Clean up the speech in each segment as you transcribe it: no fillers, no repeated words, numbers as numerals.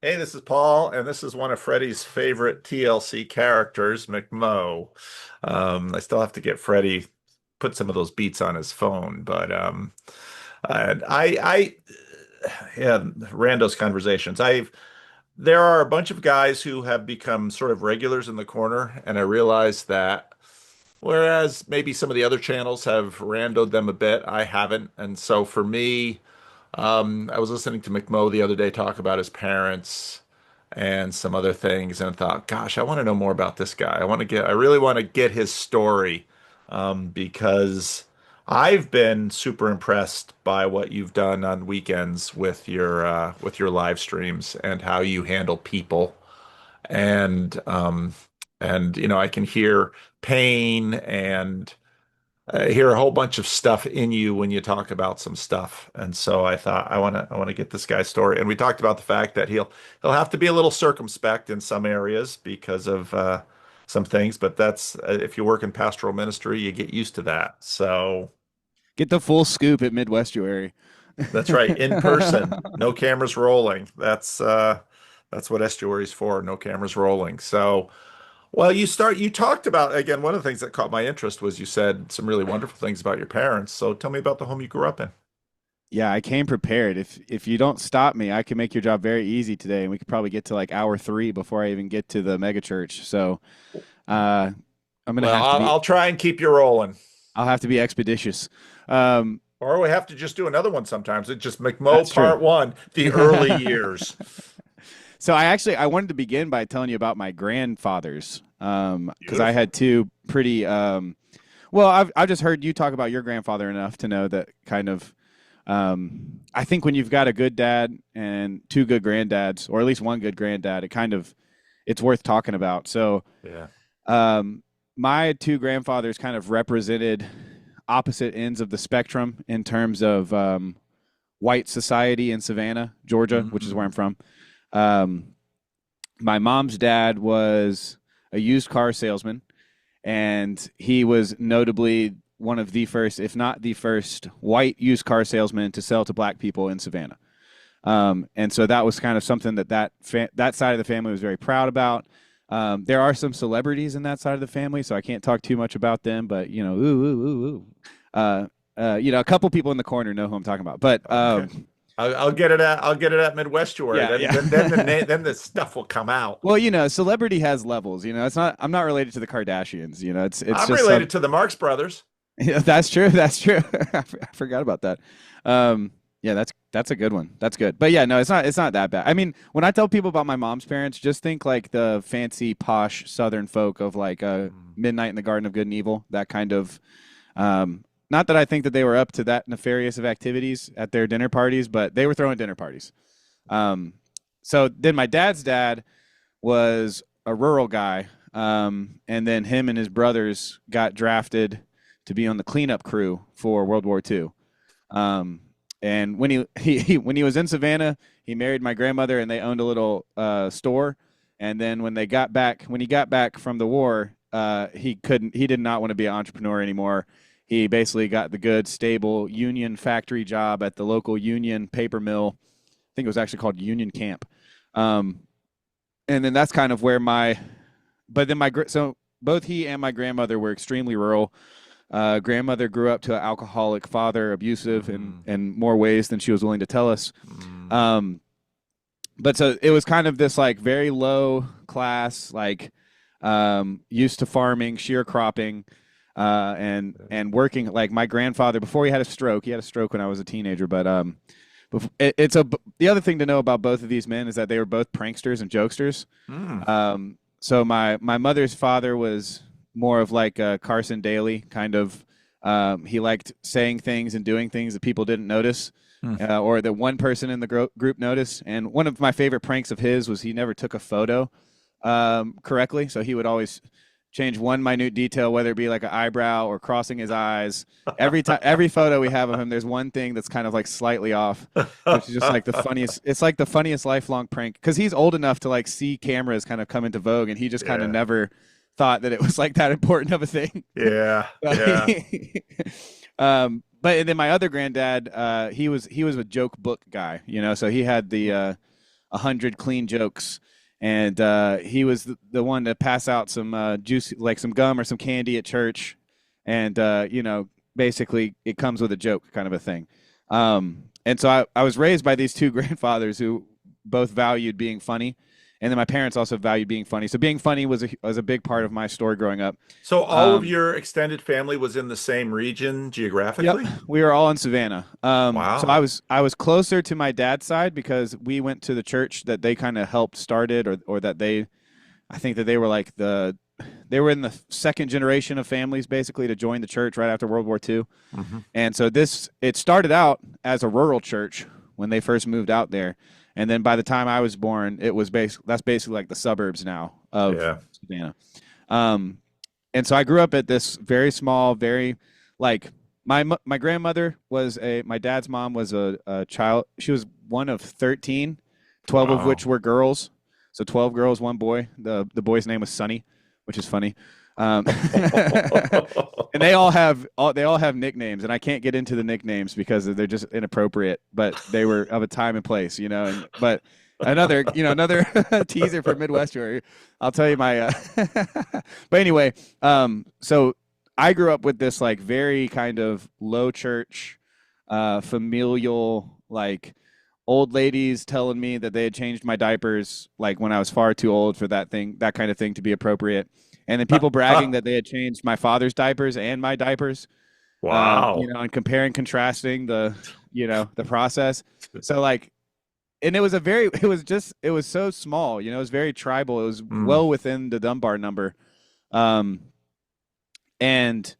Hey, this is Paul, and this is one of Freddie's favorite TLC characters, McMo. I still have to get Freddie put some of those beats on his phone, but and yeah, Randos conversations. There are a bunch of guys who have become sort of regulars in the corner, and I realize that whereas maybe some of the other channels have randoed them a bit, I haven't, and so for me. I was listening to McMo the other day talk about his parents and some other things, and I thought, gosh, I want to know more about this guy. I really want to get his story, because I've been super impressed by what you've done on weekends with your live streams and how you handle people, and I can hear pain and hear a whole bunch of stuff in you when you talk about some stuff. And so I thought I want to get this guy's story. And we talked about the fact that he'll have to be a little circumspect in some areas because of some things, but that's if you work in pastoral ministry, you get used to that. So Get the full scoop at Midwestuary. that's right, in person, no cameras rolling. That's what estuary's for, no cameras rolling. So well, you talked about, again, one of the things that caught my interest was you said some really wonderful things about your parents. So tell me about the home you grew up in. Yeah, I came prepared. If you don't stop me, I can make your job very easy today, and we could probably get to like hour three before I even get to the mega church. So uh, I'm gonna Well, have to be. I'll try and keep you rolling. I'll have to be expeditious. Um, Or we have to just do another one sometimes. It's just McMo that's true. Part One, the early years. So I wanted to begin by telling you about my grandfathers, because I Beautiful. had two pretty. Well, I've just heard you talk about your grandfather enough to know that kind of. I think when you've got a good dad and two good granddads, or at least one good granddad, it's worth talking about. So, Yeah. um, my two grandfathers kind of represented opposite ends of the spectrum in terms of white society in Savannah, Georgia, which is where I'm Mm. from. Um, my mom's dad was a used car salesman, and he was notably one of the first, if not the first, white used car salesman to sell to black people in Savannah. And so that was kind of something that side of the family was very proud about. There are some celebrities in that side of the family, so I can't talk too much about them. But ooh, ooh, ooh, ooh. A couple people in the corner know who I'm talking about. But Okay. I'll get it at Midwestuary. yeah, yeah. Then the stuff will come out. Well, celebrity has levels. It's not. I'm not related to the Kardashians. It's I'm just some. related to the Marx Brothers. Yeah, that's true. That's true. I forgot about that. Yeah, that's a good one. That's good. But yeah, no, it's not that bad. I mean, when I tell people about my mom's parents, just think like the fancy posh Southern folk of like Mm. Midnight in the Garden of Good and Evil. That kind of. Not that I think that they were up to that nefarious of activities at their dinner parties, but they were throwing dinner parties. Um, so then my dad's dad was a rural guy, and then him and his brothers got drafted to be on the cleanup crew for World War II. Um, and when when he was in Savannah, he married my grandmother, and they owned a little store. And then when he got back from the war, he did not want to be an entrepreneur anymore. He basically got the good, stable union factory job at the local union paper mill. I think it was actually called Union Camp. Um, and then that's kind of where but then so both he and my grandmother were extremely rural. Grandmother grew up to an alcoholic father, abusive Mm. in more ways than she was willing to tell us. Mm. Um, but so it was kind of this like very low class, like used to farming, shear cropping, and working. Like my grandfather, before he had a stroke when I was a teenager. But the other thing to know about both of these men is that they were both pranksters and jokesters. Mm. So my mother's father was more of like a Carson Daly kind of. He liked saying things and doing things that people didn't notice, Mm. or that one person in the group noticed. And one of my favorite pranks of his was he never took a photo correctly, so he would always change one minute detail, whether it be like an eyebrow or crossing his eyes. Every photo we have of him, there's one thing that's kind of like slightly off, which is just like the funniest. It's like the funniest lifelong prank because he's old enough to like see cameras kind of come into vogue, and he just kind of Yeah. never thought that it was like that important of a thing. Yeah. Yeah. But then my other granddad, he was a joke book guy, so he had the 100 clean jokes, and he was the one to pass out some juice, like some gum or some candy at church, and basically it comes with a joke kind of a thing. And so I was raised by these two grandfathers who both valued being funny, and then my parents also valued being funny. So being funny was a big part of my story growing up. So all of Um, your extended family was in the same region Yep, geographically? we were all in Savannah. So I Wow. was I was closer to my dad's side because we went to the church that they kind of helped started, or that I think that they were like they were in the second generation of families basically to join the church right after World War II. Hmm. And so it started out as a rural church when they first moved out there, and then by the time I was born, that's basically like the suburbs now of Yeah. Savannah. Um, and so I grew up at this very small, very like my grandmother was my dad's mom was a child. She was one of 13, 12 of which Wow. were girls. So 12 girls, one boy. The boy's name was Sonny, which is funny. And they all have nicknames, and I can't get into the nicknames because they're just inappropriate. But they were of a time and place, but another teaser for Midwestern. I'll tell you my. But anyway, so I grew up with this like very kind of low church, familial like old ladies telling me that they had changed my diapers like when I was far too old for that kind of thing to be appropriate. And then people bragging that they had changed my father's diapers and my diapers, Wow. and comparing, contrasting the process. So like, and it was so small, it was very tribal. It was Mm. well within the Dunbar number. Um, and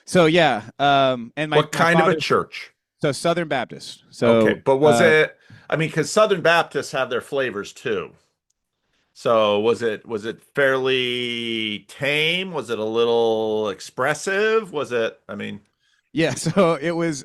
so, yeah. And What my kind of a father, church? so Southern Baptist. Okay, So, but was it, I mean, because Southern Baptists have their flavors too. So was it fairly tame? Was it a little expressive? Was it, I mean, yeah, so it was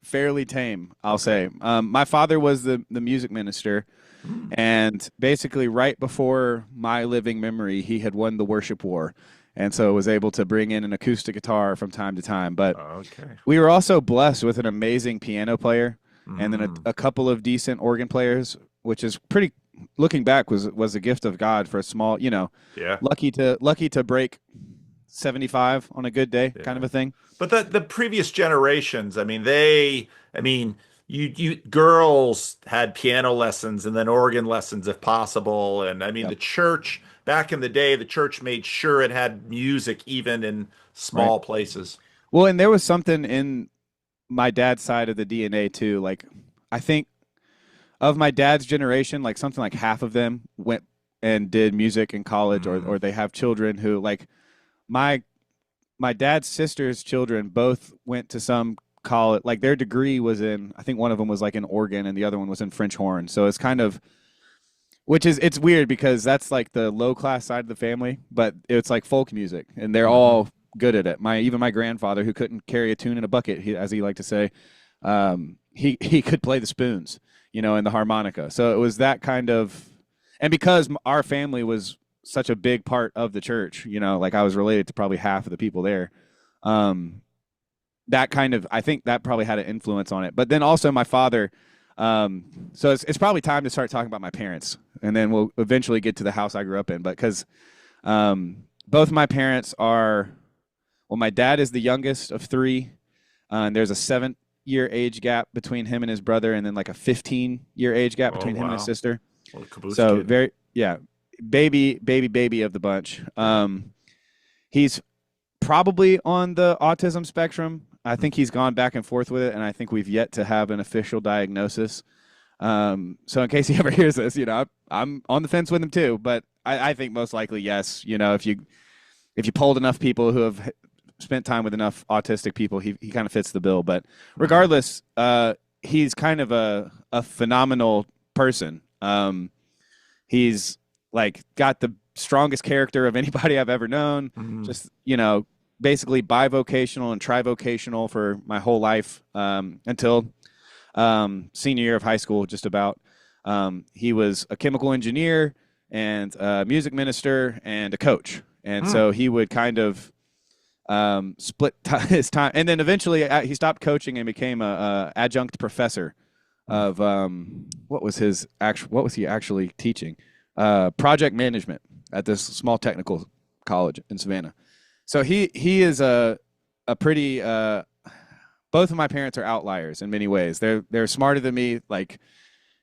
fairly tame, I'll okay. say. My father was the music minister, Hmm. and basically right before my living memory, he had won the worship war, and so was able to bring in an acoustic guitar from time to time. But Okay. we were also blessed with an amazing piano player, and then Mm. a couple of decent organ players, which is pretty. Looking back, was a gift of God for a small, Yeah. lucky to break 75 on a good day, kind Yeah. of a thing. But the previous generations, I mean, you girls had piano lessons and then organ lessons if possible. And I mean, Yeah. the church back in the day, the church made sure it had music even in Right. small places. Well, and there was something in my dad's side of the DNA too. Like, I think of my dad's generation, like something like half of them went and did music in college, or Mm. they have children who like my my dad's sister's children both went to some college. Like their degree was in, I think one of them was like in organ, and the other one was in French horn. So it's kind of, it's weird because that's like the low class side of the family, but it's like folk music, and they're Hmm. all good at it. Even my grandfather, who couldn't carry a tune in a bucket, as he liked to say, he could play the spoons, and the harmonica. So it was that kind of, and because our family was such a big part of the church, like I was related to probably half of the people there. Um, that kind of, I think that probably had an influence on it. But then also my father. So it's probably time to start talking about my parents, and then we'll eventually get to the house I grew up in. But because both my parents are, well, my dad is the youngest of three, and there's a 7-year age gap between him and his brother, and then like a 15-year age gap Oh, between him and his wow. sister. What a caboose So kid. very, yeah, baby of the bunch. Yeah. He's probably on the autism spectrum. I think he's gone back and forth with it, and I think we've yet to have an official diagnosis. So in case he ever hears this, I'm on the fence with him too, but I think most likely yes. If you polled enough people who have spent time with enough autistic people, he kind of fits the bill. But Mm. regardless, he's kind of a phenomenal person. He's like got the strongest character of anybody I've ever known. Mm. Just basically bivocational and trivocational for my whole life, until senior year of high school, just about. He was a chemical engineer and a music minister and a coach. And Mm. so he would kind of split his time. And then eventually he stopped coaching and became a adjunct professor of what was he actually teaching? Project management at this small technical college in Savannah. So he is a pretty both of my parents are outliers in many ways. They're smarter than me. Like,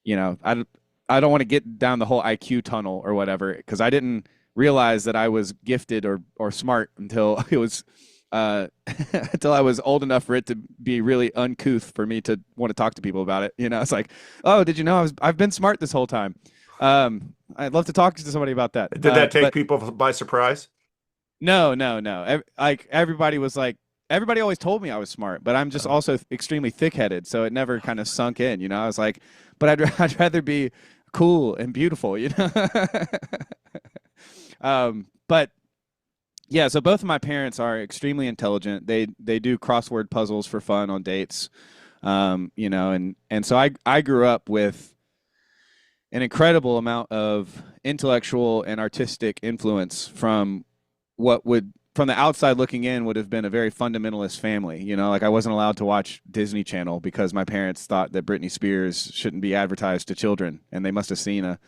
I don't want to get down the whole IQ tunnel or whatever, because I didn't realize that I was gifted or smart until it was until I was old enough for it to be really uncouth for me to want to talk to people about it. It's like, oh, did you know I've been smart this whole time? I'd love to talk to somebody about that. Did that take But people by surprise? no, no, no. Like everybody was like, everybody always told me I was smart, but I'm just also extremely thick-headed, so it never kind of sunk in. I was like, but I'd rather be cool and beautiful. But yeah, so both of my parents are extremely intelligent. They do crossword puzzles for fun on dates. And so I grew up with an incredible amount of intellectual and artistic influence from what would, from the outside looking in, would have been a very fundamentalist family. Like I wasn't allowed to watch Disney Channel because my parents thought that Britney Spears shouldn't be advertised to children, and they must have seen a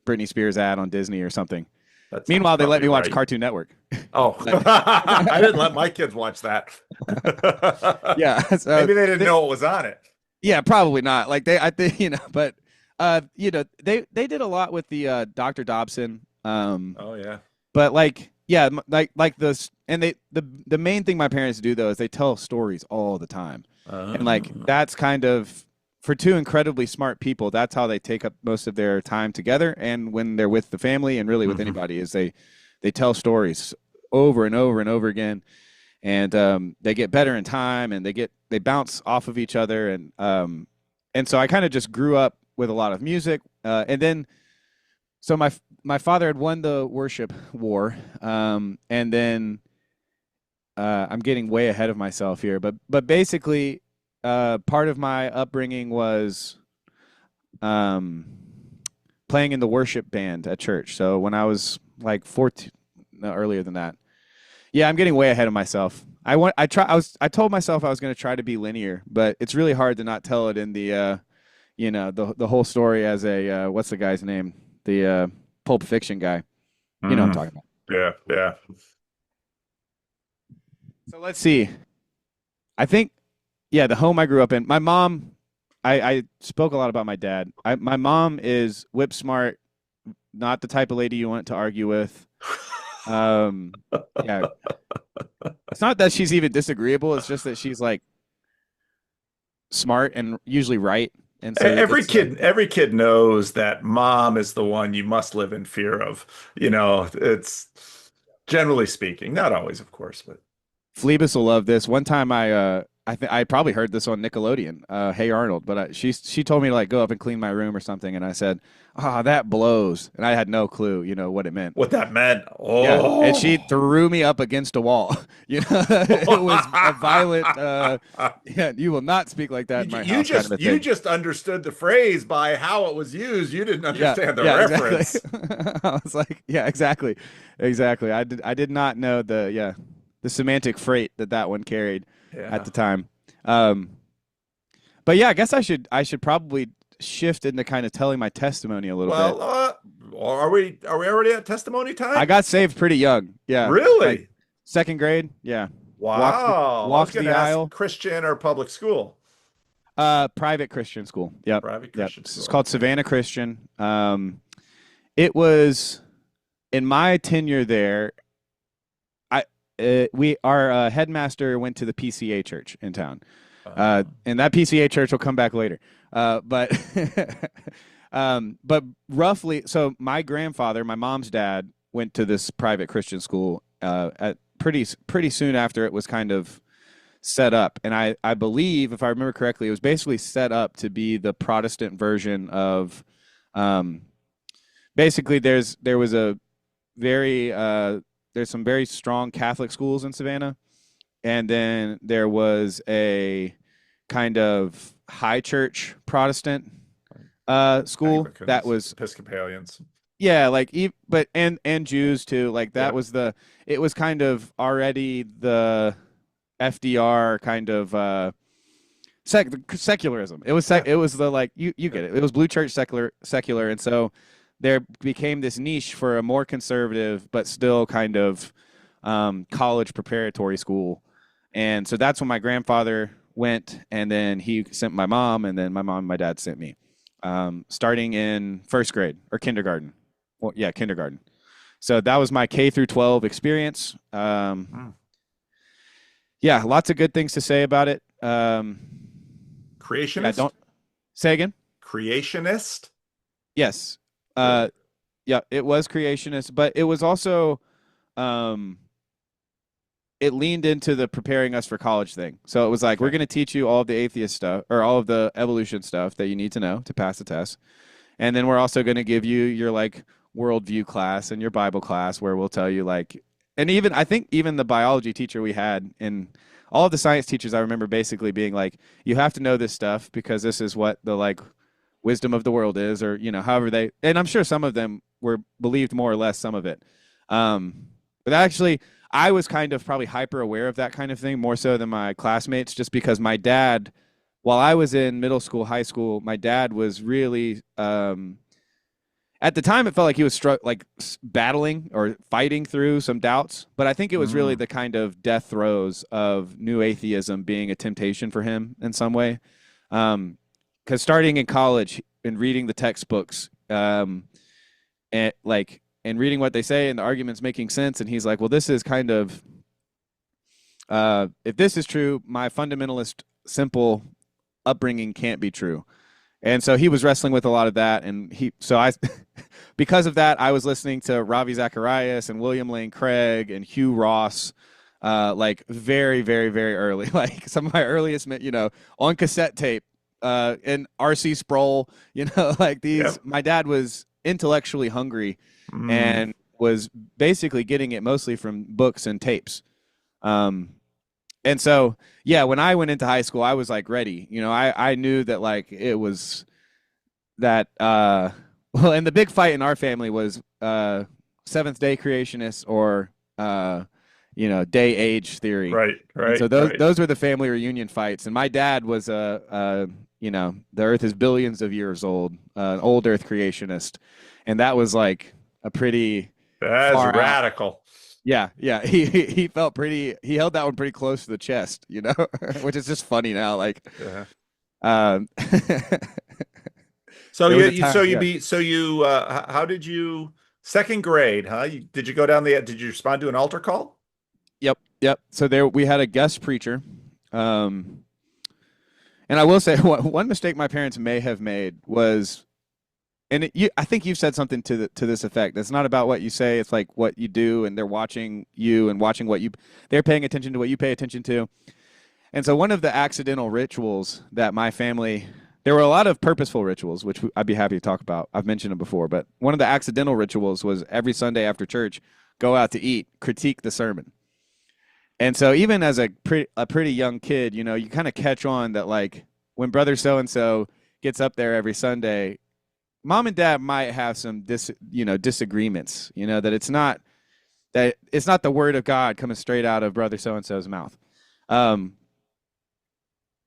Britney Spears ad on Disney or something. That sounds Meanwhile, they let probably me watch right. Cartoon Network. Oh, I didn't let my kids watch that. Yeah, so Maybe they didn't know it was on it. yeah, probably not. Like I think, but they did a lot with the Dr. Dobson. Oh yeah. But like, yeah, like this, and the main thing my parents do though is they tell stories all the time, and like that's kind of, for two incredibly smart people, that's how they take up most of their time together, and when they're with the family and really with anybody, is they tell stories over and over and over again, and they get better in time, and they bounce off of each other, and so I kind of just grew up with a lot of music, and then so my father had won the worship war, and then I'm getting way ahead of myself here, but basically, part of my upbringing was playing in the worship band at church. So when I was like 14, no, earlier than that. Yeah, I'm getting way ahead of myself. I told myself I was going to try to be linear, but it's really hard to not tell it in the the whole story as a what's the guy's name? The Pulp Fiction guy. You know what I'm talking about. Yeah, yeah. So let's see. I think, yeah, the home I grew up in. My mom, I spoke a lot about my dad. My mom is whip smart, not the type of lady you want to argue with. Yeah, it's not that she's even disagreeable. It's just that she's like smart and usually right. And so Every kid knows that mom is the one you must live in fear of. It's generally speaking, not always, of course, but Phoebus will love this. One time I probably heard this on Nickelodeon. Hey Arnold, but she told me to like go up and clean my room or something, and I said, "Ah, that blows," and I had no clue, what it meant. what that meant. Yeah, and Oh, she threw me up against a wall. It was a violent. Yeah, you will not speak like that in my house. Kind of a you thing. just understood the phrase by how it was used. You didn't understand the yeah, reference. exactly. I was like, yeah, exactly. I did not know the semantic freight that one carried Yeah. at the time. But yeah, I guess I should probably shift into kind of telling my testimony a little bit. Well, are we already at testimony time? I got saved pretty young. Yeah. Really? Like second grade. Yeah. Wow. I was Walked going the to ask aisle. Christian or public school. Private Christian school. Yep. Private Yep. Christian It's school. called Savannah Christian. It was in my tenure there. Our headmaster went to the PCA church in town, and that PCA church will come back later. But but roughly, so my grandfather, my mom's dad, went to this private Christian school at pretty soon after it was kind of set up, and I believe, if I remember correctly, it was basically set up to be the Protestant version of. Basically, there was a very there's some very strong Catholic schools in Savannah, and then there was a kind of high church Protestant school Anglicans, that was, Episcopalians. yeah, like but and Jews too. Like that Yep. was it was kind of already the FDR kind of Secularism. It was Yeah. it was the like you Yeah. get it. It was blue church secular, and so there became this niche for a more conservative but still kind of college preparatory school, and so that's when my grandfather went, and then he sent my mom, and then my mom and my dad sent me, starting in first grade or kindergarten. Well, yeah, kindergarten. So that was my K through 12 experience. Mm. Yeah, lots of good things to say about it. Yeah, Creationist? don't say again. Creationist? Yes. Really? Uh, yeah, it was creationist, but it was also um, it leaned into the preparing us for college thing. So it was like we're Okay. going to teach you all of the atheist stuff or all of the evolution stuff that you need to know to pass the test, and then we're also going to give you your like worldview class and your Bible class where we'll tell you like, and even I think even the biology teacher we had and all of the science teachers I remember basically being like, you have to know this stuff because this is what the like wisdom of the world is, or however they, and I'm sure some of them were believed more or less some of it. But actually, I was kind of probably hyper aware of that kind of thing more so than my classmates, just because my dad, while I was in middle school, high school, my dad was really at the time it felt like he was like battling or fighting through some doubts, but I think it was really Mm. the kind of death throes of new atheism being a temptation for him in some way. Because starting in college and reading the textbooks, and like and reading what they say and the arguments making sense, and he's like, well, this is kind of if this is true, my fundamentalist simple upbringing can't be true. And so he was wrestling with a lot of that, and because of that, I was listening to Ravi Zacharias and William Lane Craig and Hugh Ross, like very, very, very early, like some of my earliest, on cassette tape, and R.C. Sproul, like these. Yep. My dad was intellectually hungry, Mm. and was basically getting it mostly from books and tapes. Um, and so, yeah, when I went into high school, I was like ready. I knew that like it was that well, and the big fight in our family was seventh day creationists or day age theory. Right, And right, so those right. those were the family reunion fights. And my dad was the earth is billions of years old, an old earth creationist. And that was like a pretty That's far out. radical. Yeah, yeah. He felt pretty. He held that one pretty close to the chest, which is just funny now. Like, Yeah. um, So there you, was a you so time. you Yeah. be so you how did you second grade, huh? Did you go down the did you respond to an altar call? Yep, yep. So there we had a guest preacher, um, and I will say one mistake my parents may have made was, and I think you've said something to this effect. It's not about what you say; it's like what you do, and they're watching you and watching they're paying attention to what you pay attention to. And so one of the accidental rituals that my family, there were a lot of purposeful rituals, which I'd be happy to talk about. I've mentioned them before, but one of the accidental rituals was every Sunday after church, go out to eat, critique the sermon. And so even as a pretty young kid, you kind of catch on that like when brother so and so gets up there every Sunday, mom and dad might have some disagreements, that it's not the word of God coming straight out of brother so and so's mouth. Um,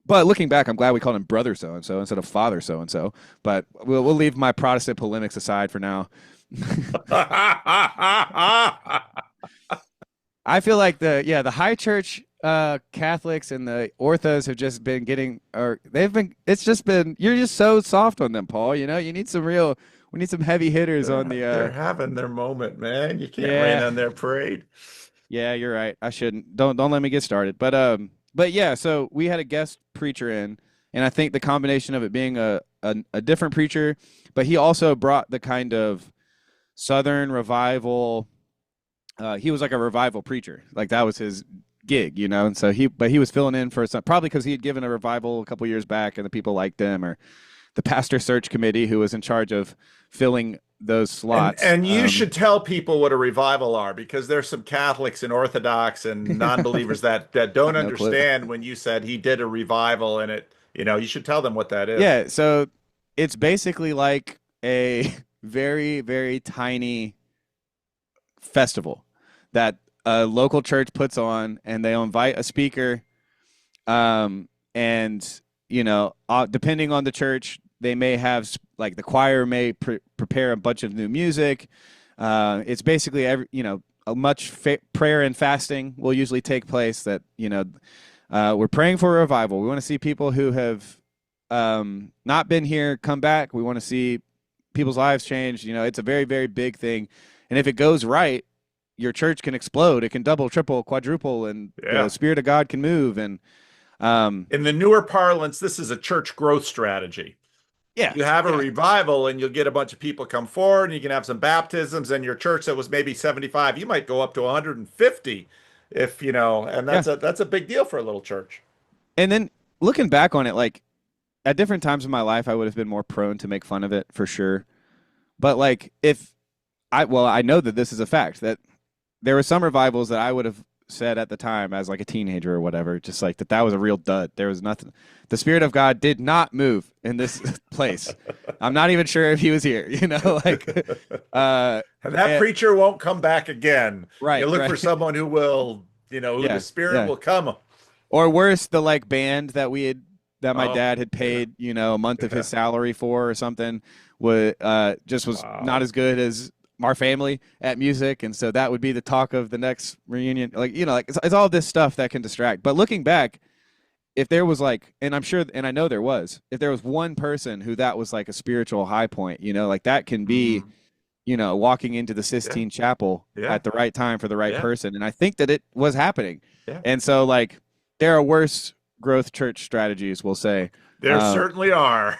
but looking back, I'm glad we called him brother so and so instead of father so and so. But we'll leave my Protestant polemics aside for now. I feel like the high church Catholics and the Orthos have just been getting, or they've been. It's just been, you're just so soft on them, Paul. You need some real. We need some heavy hitters on the. They're having their moment, man. You can't rain Yeah, on their parade. yeah, you're right. I shouldn't. Don't let me get started. But yeah. So we had a guest preacher in, and I think the combination of it being a different preacher, but he also brought the kind of Southern revival. He was like a revival preacher. Like that was his gig, And so he was filling in for some, probably because he had given a revival a couple years back, and the people liked him, or the pastor search committee who was in charge of filling those And slots. and you should tell people what a revival are because there's some Catholics and Orthodox and non-believers that don't No clue. understand when you said he did a revival and you should tell them what that is. Yeah, so it's basically like a very, very tiny festival that a local church puts on, and they invite a speaker, and depending on the church, they may have like the choir may prepare a bunch of new music. It's basically a much prayer and fasting will usually take place. That we're praying for a revival. We want to see people who have not been here come back. We want to see people's lives change. It's a very, very big thing, and if it goes right, your church can explode. It can double, triple, quadruple, and the Yeah. Spirit of God can move. And In the newer parlance, this is a church growth strategy. yeah, You have a yeah, revival and you'll get a bunch of people come forward and you can have some baptisms, and your church that was maybe 75, you might go up to 150 if, and yeah. that's a big deal for a little church. And then looking back on it, like at different times in my life, I would have been more prone to make fun of it for sure. But like I know that this is a fact that there were some revivals that I would have said at the time as like a teenager or whatever, just like that was a real dud. There was nothing. The Spirit of God did not move in this place. I'm not even sure if he was here, like And that preacher won't come back again. right, You look right. for someone who will, who the Yeah, Spirit yeah. will come. Or worse, the like band that my Oh, dad had paid, a month of yeah. his salary for or something was not Wow. as good as our family at music, and so that would be the talk of the next reunion. Like like it's all this stuff that can distract. But looking back, if there was like, and I'm sure, and I know there was, if there was one person who that was like a spiritual high point, like that can be, Mm, walking into the yeah, Sistine Chapel yeah, at the right time for the right yeah, person, and I think that it was happening. yeah. And so like there are worse growth church strategies, we'll say. There Um, certainly are.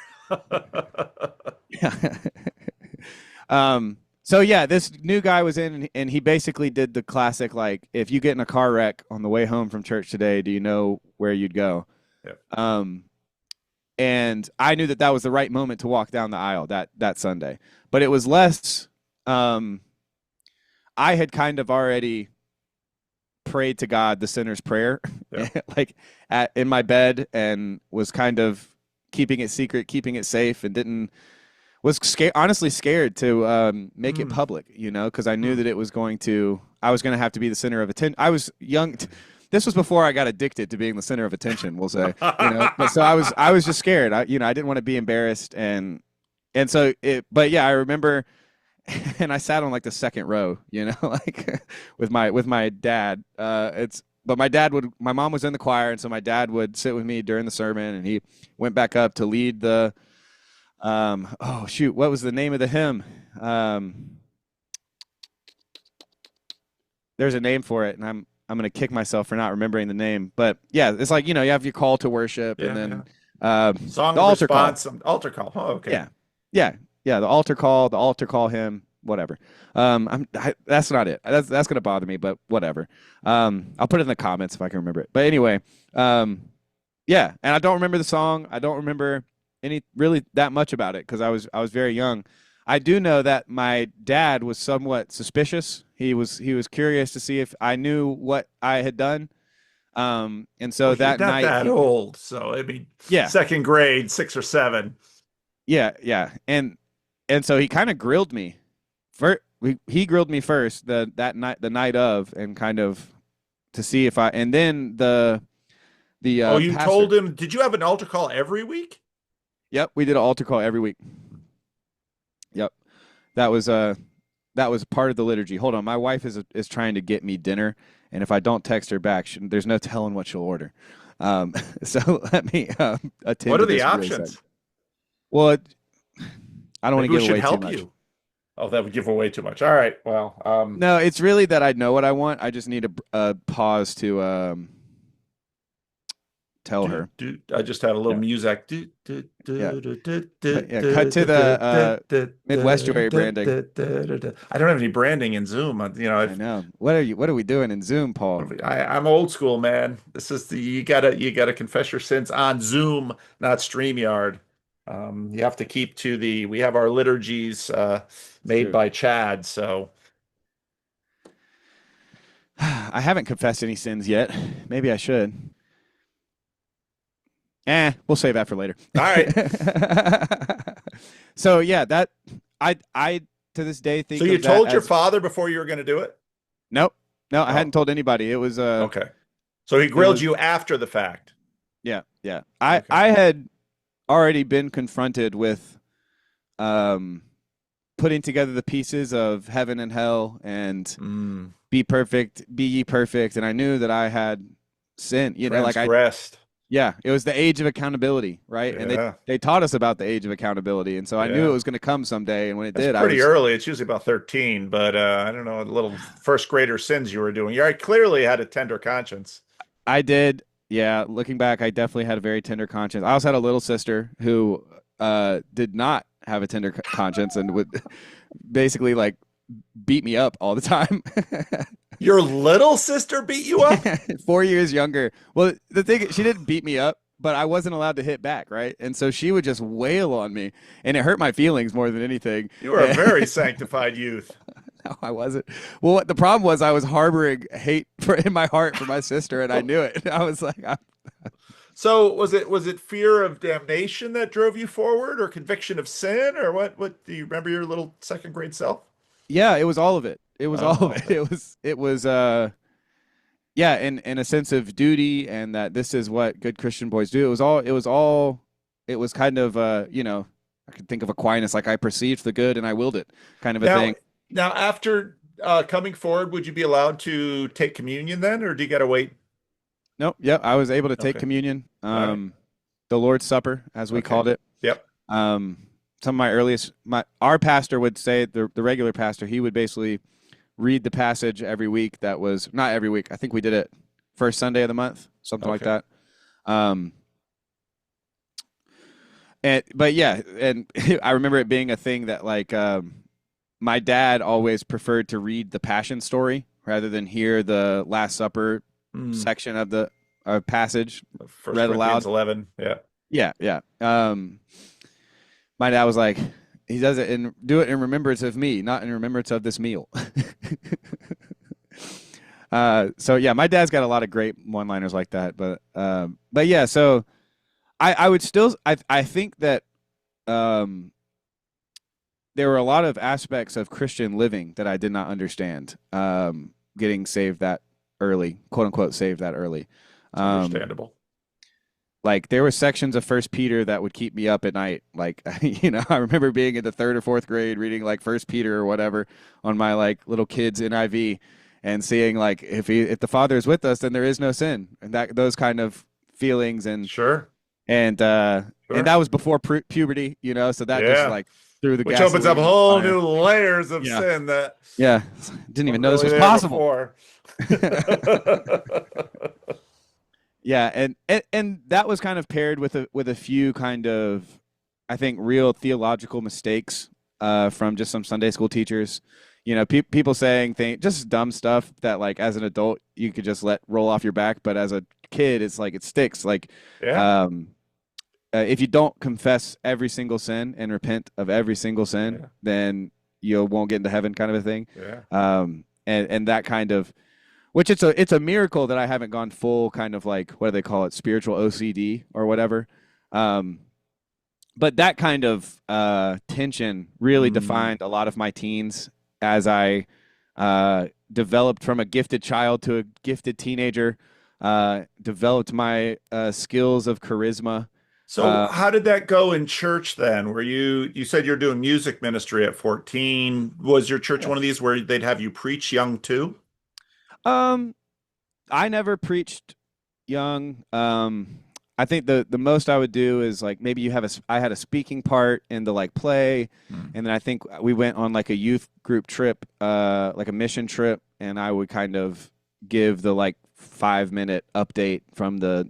so yeah, this new guy was in and he basically did the classic, like, if you get in a car wreck on the way home from church today, do you know where you'd go? Yeah. Um, and I knew that was the right moment to walk down the aisle that Sunday, but it was less, I had kind of already prayed to God the sinner's prayer, Yeah. like in my bed, and was kind of keeping it secret, keeping it safe, and didn't was honestly scared to make it Mm, public, because I knew mm. that I was going to have to be the center of attention. I was young. This was before I got addicted to being the center of attention, we'll say, but so I was just scared. I didn't want to be embarrassed. And so but yeah, I remember, and I sat on like the second row, like with my dad. But my mom was in the choir, and so my dad would sit with me during the sermon, and he went back up to lead the, oh shoot, what was the name of the hymn? There's a name for it, and I'm gonna kick myself for not remembering the name. But yeah, it's like, you have your call to worship, and Yeah, yeah. then Song the of altar call. response, altar call. Oh, okay. Yeah, yeah, yeah. The altar call hymn, whatever. That's not it. That's gonna bother me, but whatever. I'll put it in the comments if I can remember it. But anyway, yeah. And I don't remember the song. I don't remember any really that much about it because I was very young. I do know that my dad was somewhat suspicious. He was curious to see if I knew what I had done. And so Well, you're that not night that old, so I mean, yeah, second grade, 6 or 7. yeah, yeah. And so he kind of grilled me. He grilled me first the night of, and kind of to see if and then the Oh, you pastor. told him, did you have an altar call every week? Yep, we did an altar call every week. Yep. That was part of the liturgy. Hold on, my wife is trying to get me dinner, and if I don't text her back, there's no telling what she'll order. So let me attend What to are the this really second. options? Well, I don't Like, want to who give should away too help much. you? Oh, that would give away too much. All right. Well, No, it's really that I know what I want. I just need a pause to tell her. I just had a little Yeah, music. yeah, yeah. Cut to the Midwestuary branding. I don't have any branding in Zoom. I know. What are we doing in Zoom, Paul? I'm old school, man. This is you gotta confess your sins on Zoom, not StreamYard. You have to keep to we have our liturgies It's made true. by Chad, so I haven't confessed any sins yet. Maybe I should. We'll save that for later. all right. So yeah, that I to this day So think you of that told your as father before you were going to do it? nope. No, I Oh, hadn't told anybody. It was okay. So he it grilled was you after the fact. Yeah, yeah. Okay. I had already been confronted with um putting together the pieces of heaven and hell and Mm, be perfect, be ye perfect, and I knew that I had sin. transgressed. Yeah, it was the age of accountability, right? And Yeah. they taught us about the age of accountability, and so I knew it Yeah. was going to come someday. And when it That's did, I pretty was early. It's usually about 13, but I don't know, little first grader sins you were doing. You clearly had a tender conscience. I did. Yeah, looking back, I definitely had a very tender conscience. I also had a little sister who did not have a tender conscience and would basically like beat me up all the time. Your little sister beat you up? 4 years younger. Well, the thing is, she didn't beat me up, but I wasn't allowed to hit back, right? And so she would just wail on me, and it hurt my feelings more than anything. You were a very sanctified youth. No, I wasn't. Well, what the problem was, I was harboring hate in my heart for my sister, and I knew it. I was like, So was it fear of damnation that drove you forward, or conviction of sin, or what? What do you remember your little second grade self? yeah, it was all of it. It was all of Oh, it. okay. It was yeah, in a sense of duty and that this is what good Christian boys do. It was kind of I could think of Aquinas like I perceived the good and I willed it kind of a Now, thing. now after coming forward, would you be allowed to take communion then, or do you got to wait? Nope, yeah, I was able to take Okay. communion. All right. The Lord's Supper, as we Okay. called it. Yep. Um, some of my earliest my our pastor would say the regular pastor, he would basically read the passage every week that was not every week. I think we did it first Sunday of the month, something like Okay. that. Um, but yeah, and I remember it being a thing that like my dad always preferred to read the Passion story rather than hear the Last Supper Mm. section of the passage First read aloud. Corinthians 11. Yeah. Yeah, yeah. My dad was like, he does it and do it in remembrance of me, not in remembrance of this meal. So yeah, my dad's got a lot of great one-liners like that, but yeah, so I would still I think that um there were a lot of aspects of Christian living that I did not understand. Getting saved that early, quote unquote, saved that early. It's Um, understandable. like there were sections of First Peter that would keep me up at night. Like I remember being in the third or fourth grade reading like First Peter or whatever on my like little kids NIV and seeing like if the Father is with us, then there is no sin, and that those kind of feelings Sure. and Sure. that was before puberty, so that just Yeah. like threw the Which opens up gasoline on the whole fire. new layers of Yeah, sin that yeah. Didn't even weren't know this really was there possible. before. Yeah, and that was kind of paired with a few kind of, I think, real theological mistakes from just some Sunday school teachers. People saying things, just dumb stuff that like as an adult you could just let roll off your back, but as a kid it's like it sticks. Like, Yeah. um, if you don't confess every single sin and repent of every single sin, Yeah. then you won't get into heaven, kind of a thing. Yeah. And that kind of, which it's a miracle that I haven't gone full kind of like, what do they call it, spiritual OCD or whatever. Um, but that kind of tension really Mm. defined a lot of my teens as I developed from a gifted child to a gifted teenager. Developed my skills of charisma. So Uh, how did that go in church then? Were you said you're doing music ministry at 14. Was your church yeah. one of these where they'd have you preach young too? Um, I never preached young. I think the most I would do is like maybe I had a speaking part in the like play, Hmm. and then I think we went on like a youth group trip, like a mission trip, and I would kind of give the like 5 minute update from the,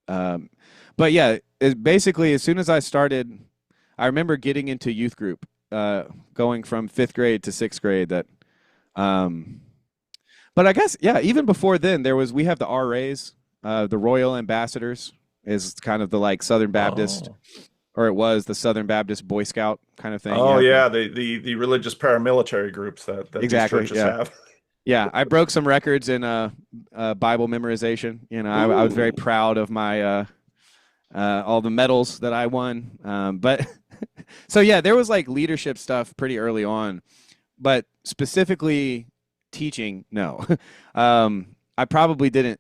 um, but yeah, basically as soon as I started, I remember getting into youth group, going from fifth grade to sixth grade that, um, but I guess yeah, even before then we have the RAs, the Royal Ambassadors is kind of the like Southern Baptist, Oh. or it was the Southern Baptist Boy Scout kind of thing. You Oh have yeah, the religious paramilitary groups that these exactly, churches yeah, have. yeah. I broke some records in Bible memorization. I was very Ooh. proud of my all the medals that I won. But so yeah, there was like leadership stuff pretty early on, but specifically teaching, no. I probably didn't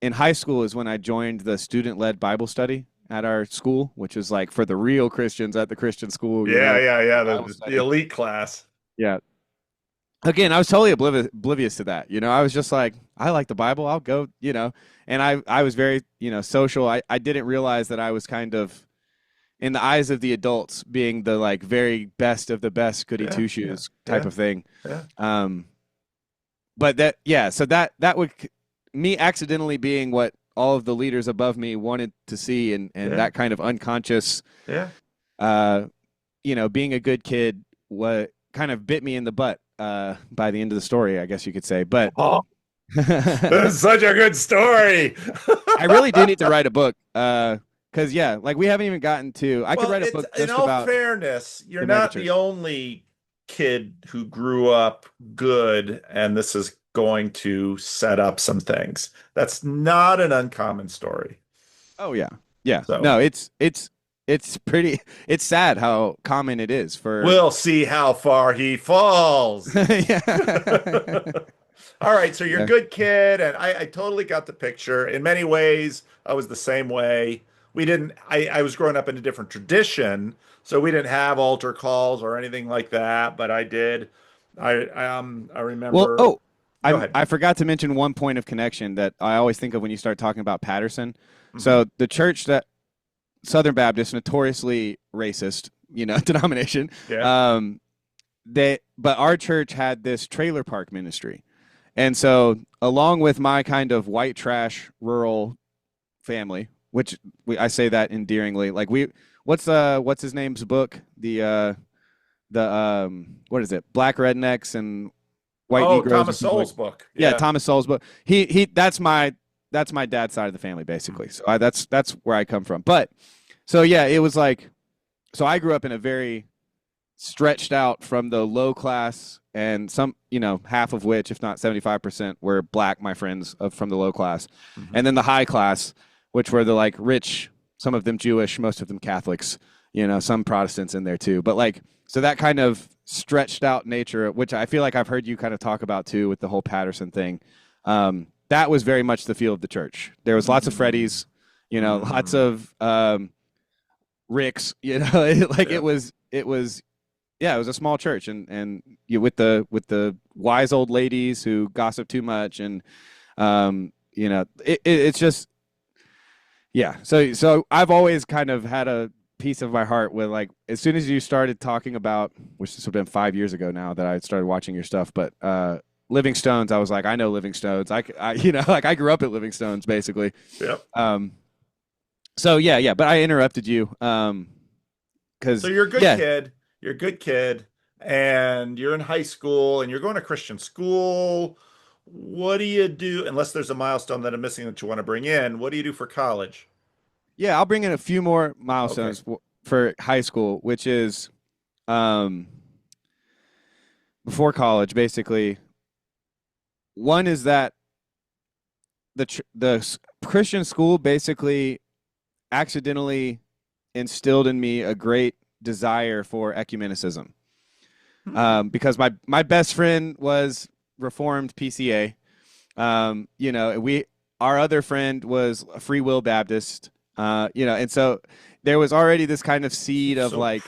in high school is when I joined the student-led Bible study at our school, which is like for the real Christians at the Christian school, Yeah, yeah, yeah. Bible The study. elite class. Yeah. Again, I was totally oblivious to that. I was just like, I like the Bible. I'll go, and I was very, social. I didn't realize that I was kind of in the eyes of the adults being the like very best of the best goody Yeah, two yeah, shoes type yeah, of thing. yeah, Um, but so that would me accidentally being what all of the leaders above me wanted to see, and yeah, that kind of unconscious, yeah. uh, being a good kid, what kind of bit me in the butt by the end of the story, I guess you could say. But Oh, I this is such a good story. really do need to write a book. Because yeah, like we haven't even gotten to. I could Well, write a it's book in just all about fairness, you're the not the megachurch. only kid who grew up good, and this is going to set up some things. That's not an uncommon story. Oh yeah, yeah. So No, it's pretty. It's sad how common it is for. we'll see how far he falls. Yeah. All right, so you're a Yeah. good kid, and I totally got the picture. In many ways, I was the same way. We didn't, I was growing up in a different tradition, so we didn't have altar calls or anything like that, but I did. I Well, remember. oh, Go ahead. I forgot to mention one point of connection that I always think of when you start talking about Patterson. Hmm. So the church that Southern Baptist, notoriously racist, denomination. Yeah. Um, but our church had this trailer park ministry, and so along with my kind of white trash rural family, which I say that endearingly, like what's his name's book, the what is it, Black Rednecks and White Oh, Negroes or Thomas something like. Sowell's book. Yeah, Yeah. Thomas Sowell's book. He that's my dad's side of the family basically. So that's where I come from. But so yeah, it was like so I grew up in a very stretched out from the low class and some half of which if not 75% were black, my friends from the low class, Hmm. and then the high class, which were the like rich, some of them Jewish, most of them Catholics, some Protestants in there too, but like so that kind of stretched out nature, which I feel like I've heard you kind of talk about too with the whole Patterson thing. That was very much the feel of the church. There was lots of Hmm. Freddies, lots Hmm. of Ricks, like Yeah. it was yeah, it was a small church, and with the wise old ladies who gossip too much, and it's just yeah. So I've always kind of had a piece of my heart with like as soon as you started talking about, which this would have been 5 years ago now that I started watching your stuff, but Living Stones, I was like, I know Living Stones. Like I grew up at Living Stones basically. Yep. Um, so yeah, but I interrupted you So because you're a good yeah. kid. You're a good kid, and you're in high school, and you're going to Christian school. What do you do, unless there's a milestone that I'm missing that you want to bring in? What do you do for college? Yeah, I'll bring in a few more Okay. milestones for high school, which is um, before college. Basically, one is that the Christian school basically accidentally instilled in me a great desire for ecumenicism. Hmm. Because my best friend was Reformed PCA. We our other friend was a Free Will Baptist. And so there was already this kind of seed of So like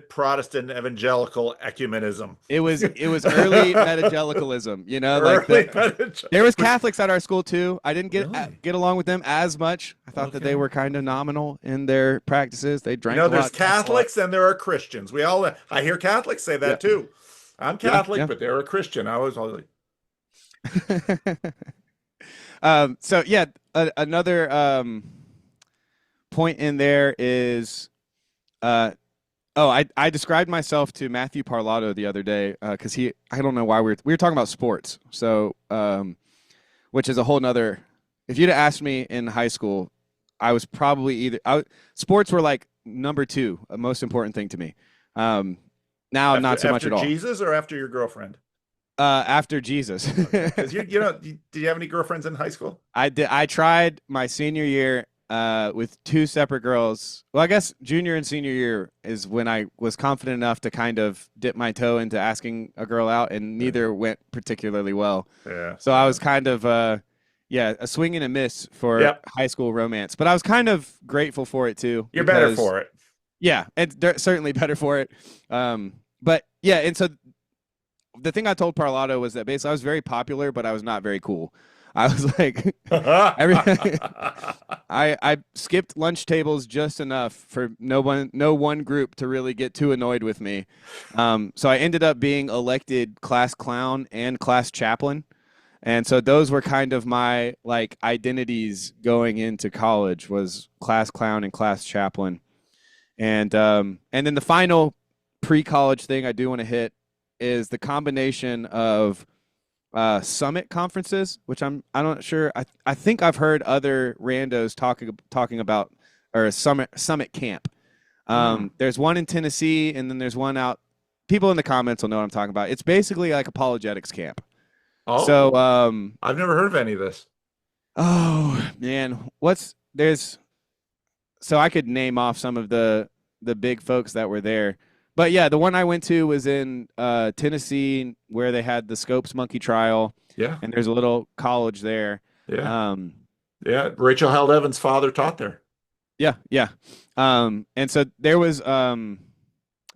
Protestant evangelical ecumenism. it was early metagelicalism, like Early Pentecost. there was Which Catholics at our school too. I didn't really? get along with them as much. I thought that they Okay. were kind of nominal in their practices. They You drank know, a there's lot, cussed a lot. Catholics and there are Christians. I hear Catholics say Yeah, that too. I'm yeah, Catholic, yeah. but they're a Christian. I was like, So yeah, another point in there is uh, oh, I described myself to Matthew Parlato the other day because I don't know why we were talking about sports. So which is a whole nother. If you'd have asked me in high school, I was probably sports were like number two, a most important thing to me. Um, Now not so much after at all. Jesus or after your girlfriend? After Jesus, Okay. Because did you have any girlfriends in high school? I did. I tried my senior year with two separate girls. Well, I guess junior and senior year is when I was confident enough to kind of dip my toe into asking a girl out, and Yeah. neither went particularly well. Yeah. So I Yeah. was kind of Yeah, a swing and a miss for Yep, high school romance. But I was kind of grateful for it too you're better because for it. yeah, it's certainly better for it. But yeah, and so the thing I told Parlato was that basically I was very popular, but I was not very cool. I was like every I skipped lunch tables just enough for no one group to really get too annoyed with me. So I ended up being elected class clown and class chaplain. And so those were kind of my like identities going into college was class clown and class chaplain. And then the final pre-college thing I do want to hit is the combination of summit conferences, which I'm not sure. I think I've heard other randos talking about or a summit camp. Hmm. There's one in Tennessee, and then there's one out. People in the comments will know what I'm talking about. It's basically like apologetics camp. So, Oh, I've never heard of any of this. oh man, so I could name off some of the big folks that were there. But yeah, the one I went to was in Tennessee, where they had the Scopes monkey trial, Yeah, and there's a little college there. yeah, Um, yeah. Rachel Held Evans' father taught there. yeah, yeah. And so there was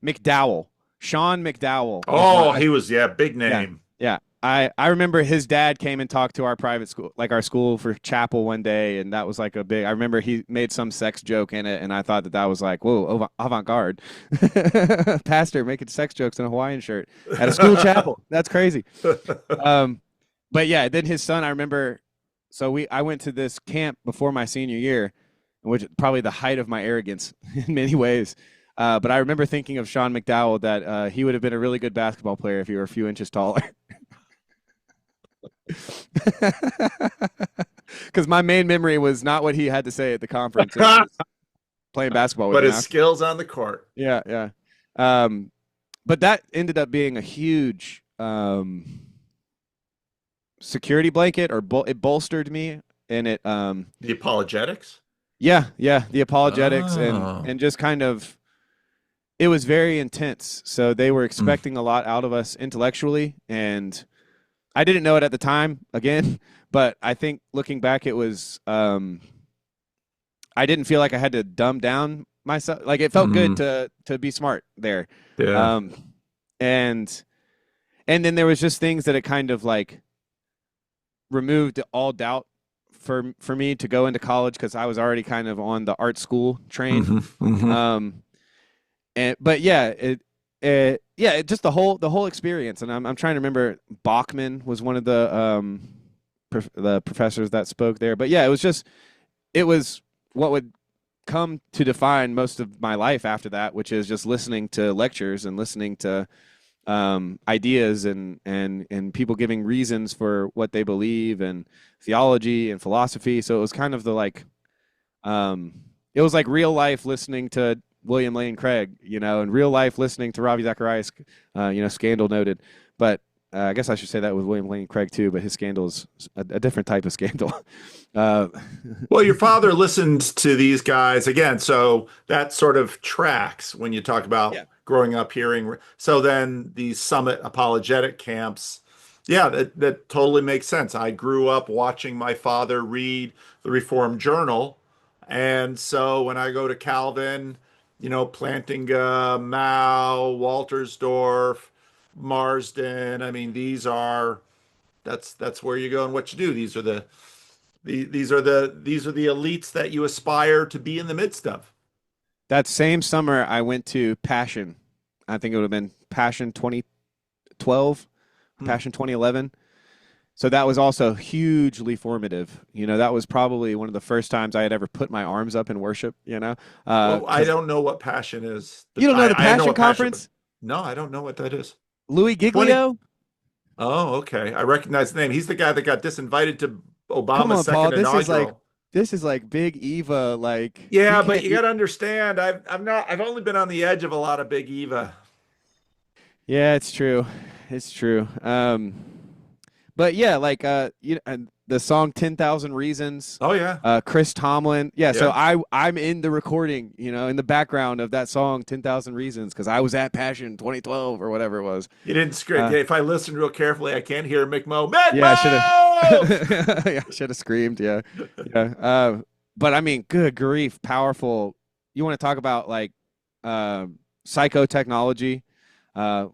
McDowell, Sean McDowell was Oh, my he was, yeah, big yeah, name. yeah. I remember his dad came and talked to our private school, like our school for chapel one day, and that was like a big. I remember he made some sex joke in it, and I thought that was like, whoa, avant garde, pastor making sex jokes in a Hawaiian shirt at a school chapel. That's crazy. Um, but yeah, then his son, I remember. So I went to this camp before my senior year, which is probably the height of my arrogance in many ways. But I remember thinking of Sean McDowell that he would have been a really good basketball player if he were a few inches taller. Because my main memory was not what he had to say at the conference. It was playing basketball with But him his after. skills on the court. Yeah, yeah. Um, but that ended up being a huge security blanket, or it bolstered me, and it The apologetics. yeah, yeah, the apologetics Oh. and just kind of it was very intense. So they were Mm. expecting a lot out of us intellectually, and I didn't know it at the time, again, but I think looking back, it was I didn't feel like I had to dumb down myself. Like it felt good Mm. to be smart there, Yeah. um, and and then there was just things that it kind of like removed all doubt for me to go into college because I was already kind of on the art school train. Hmm. Hmm. Um, and but yeah, just the whole experience. And I'm trying to remember. Bachman was one of the professors that spoke there. But yeah, it was what would come to define most of my life after that, which is just listening to lectures and listening to ideas and people giving reasons for what they believe and theology and philosophy. So it was kind of um, it was like real life listening to William Lane Craig, and real life listening to Ravi Zacharias, scandal noted. But I guess I should say that with William Lane Craig too, but his scandal is a different type of scandal. uh, Well, your father listened to these guys again, so that sort of tracks when you talk about yeah, growing up hearing. So then these summit apologetic camps, yeah, that totally makes sense. I grew up watching my father read the Reformed Journal, and so when I go to Calvin, Plantinga, Mao, Waltersdorf, Marsden, I mean, that's where you go and what you do. These are the elites that you aspire to be in the midst of. that same summer I went to Passion. I think it would have been Passion 2012, Hmm. Passion 2011. So that was also hugely formative. That was probably one of the first times I had ever put my arms up in worship, Well, I because don't know what passion is, you but don't know the I know Passion what passion, but Conference? no, I don't know what that is. Louis 20. Giglio? Oh, okay. I recognize the name. He's the guy that got disinvited to Come Obama's on, Paul. second This is like inaugural. Big Eva. Like you Yeah, but can't. you got to understand, I've only been on the edge of a lot of Big Eva. Yeah, it's true. It's true. But yeah, like the song 10,000 Reasons. Oh yeah, Chris Tomlin. Yeah, so yeah. I'm in the recording, in the background of that song 10,000 Reasons because I was at Passion 2012 or whatever it was. You didn't script. Uh, Yeah, if I listen real carefully, I can't hear McMo. yeah, I should have McMo! yeah, I should have screamed, yeah. Yeah. But I mean, good grief, powerful. You want to talk about like uh, psychotechnology,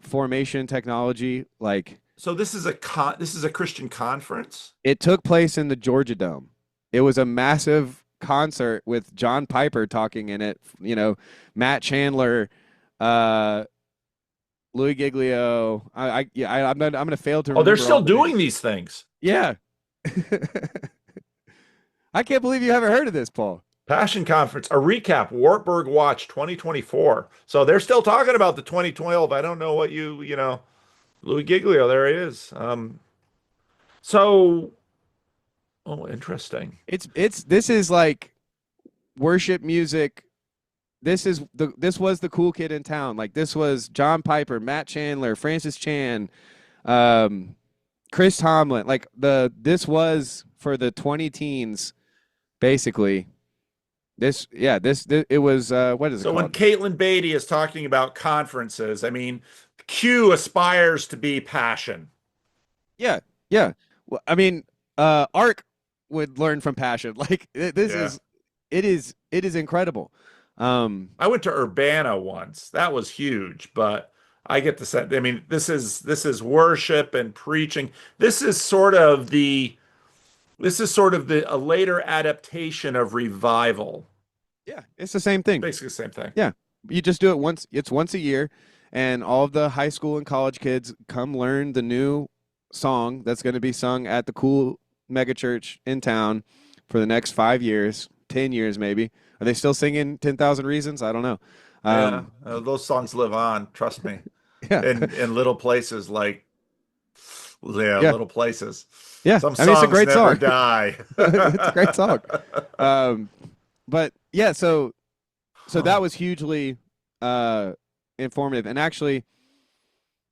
formation technology, like So this is a Christian conference. it took place in the Georgia Dome. It was a massive concert with John Piper talking in it. Matt Chandler, uh, Louis Giglio. I'm going to fail to Oh, they're remember all still the doing names. these things. Yeah, I can't believe you haven't heard of this, Paul. Passion Conference, a recap, Wartburg Watch 2024. So they're still talking about the 2012. I don't know what Louis Giglio, there he is. So, oh, interesting. It's this is like worship music. This was the cool kid in town. Like this was John Piper, Matt Chandler, Francis Chan, um, Chris Tomlin. Like this was for the 20 teens, basically. This it was what is it So when called? Caitlin Beatty is talking about conferences, I mean, Q aspires to be passion. Yeah, yeah. Well, I mean, Ark would learn from passion. Like this Yeah. is it is incredible. I went to Urbana once. That was huge, but I get the sense, I mean, this is worship and preaching. This is sort of the this is sort of the a later adaptation of revival. Yeah, it's the same thing. Basically the same thing. Yeah. You just do it once. It's once a year, and all of the high school and college kids come learn the new song that's going to be sung at the cool mega church in town for the next 5 years, 10 years maybe. Are they still singing 10,000 Reasons? I don't know. Yeah, Um, those songs live on, trust me. yeah. In little places like yeah, Yeah. little places. Yeah. Some I mean, it's a songs great never song. die. It's a great song. Um, but yeah, so Huh. that was hugely uh, informative. And actually,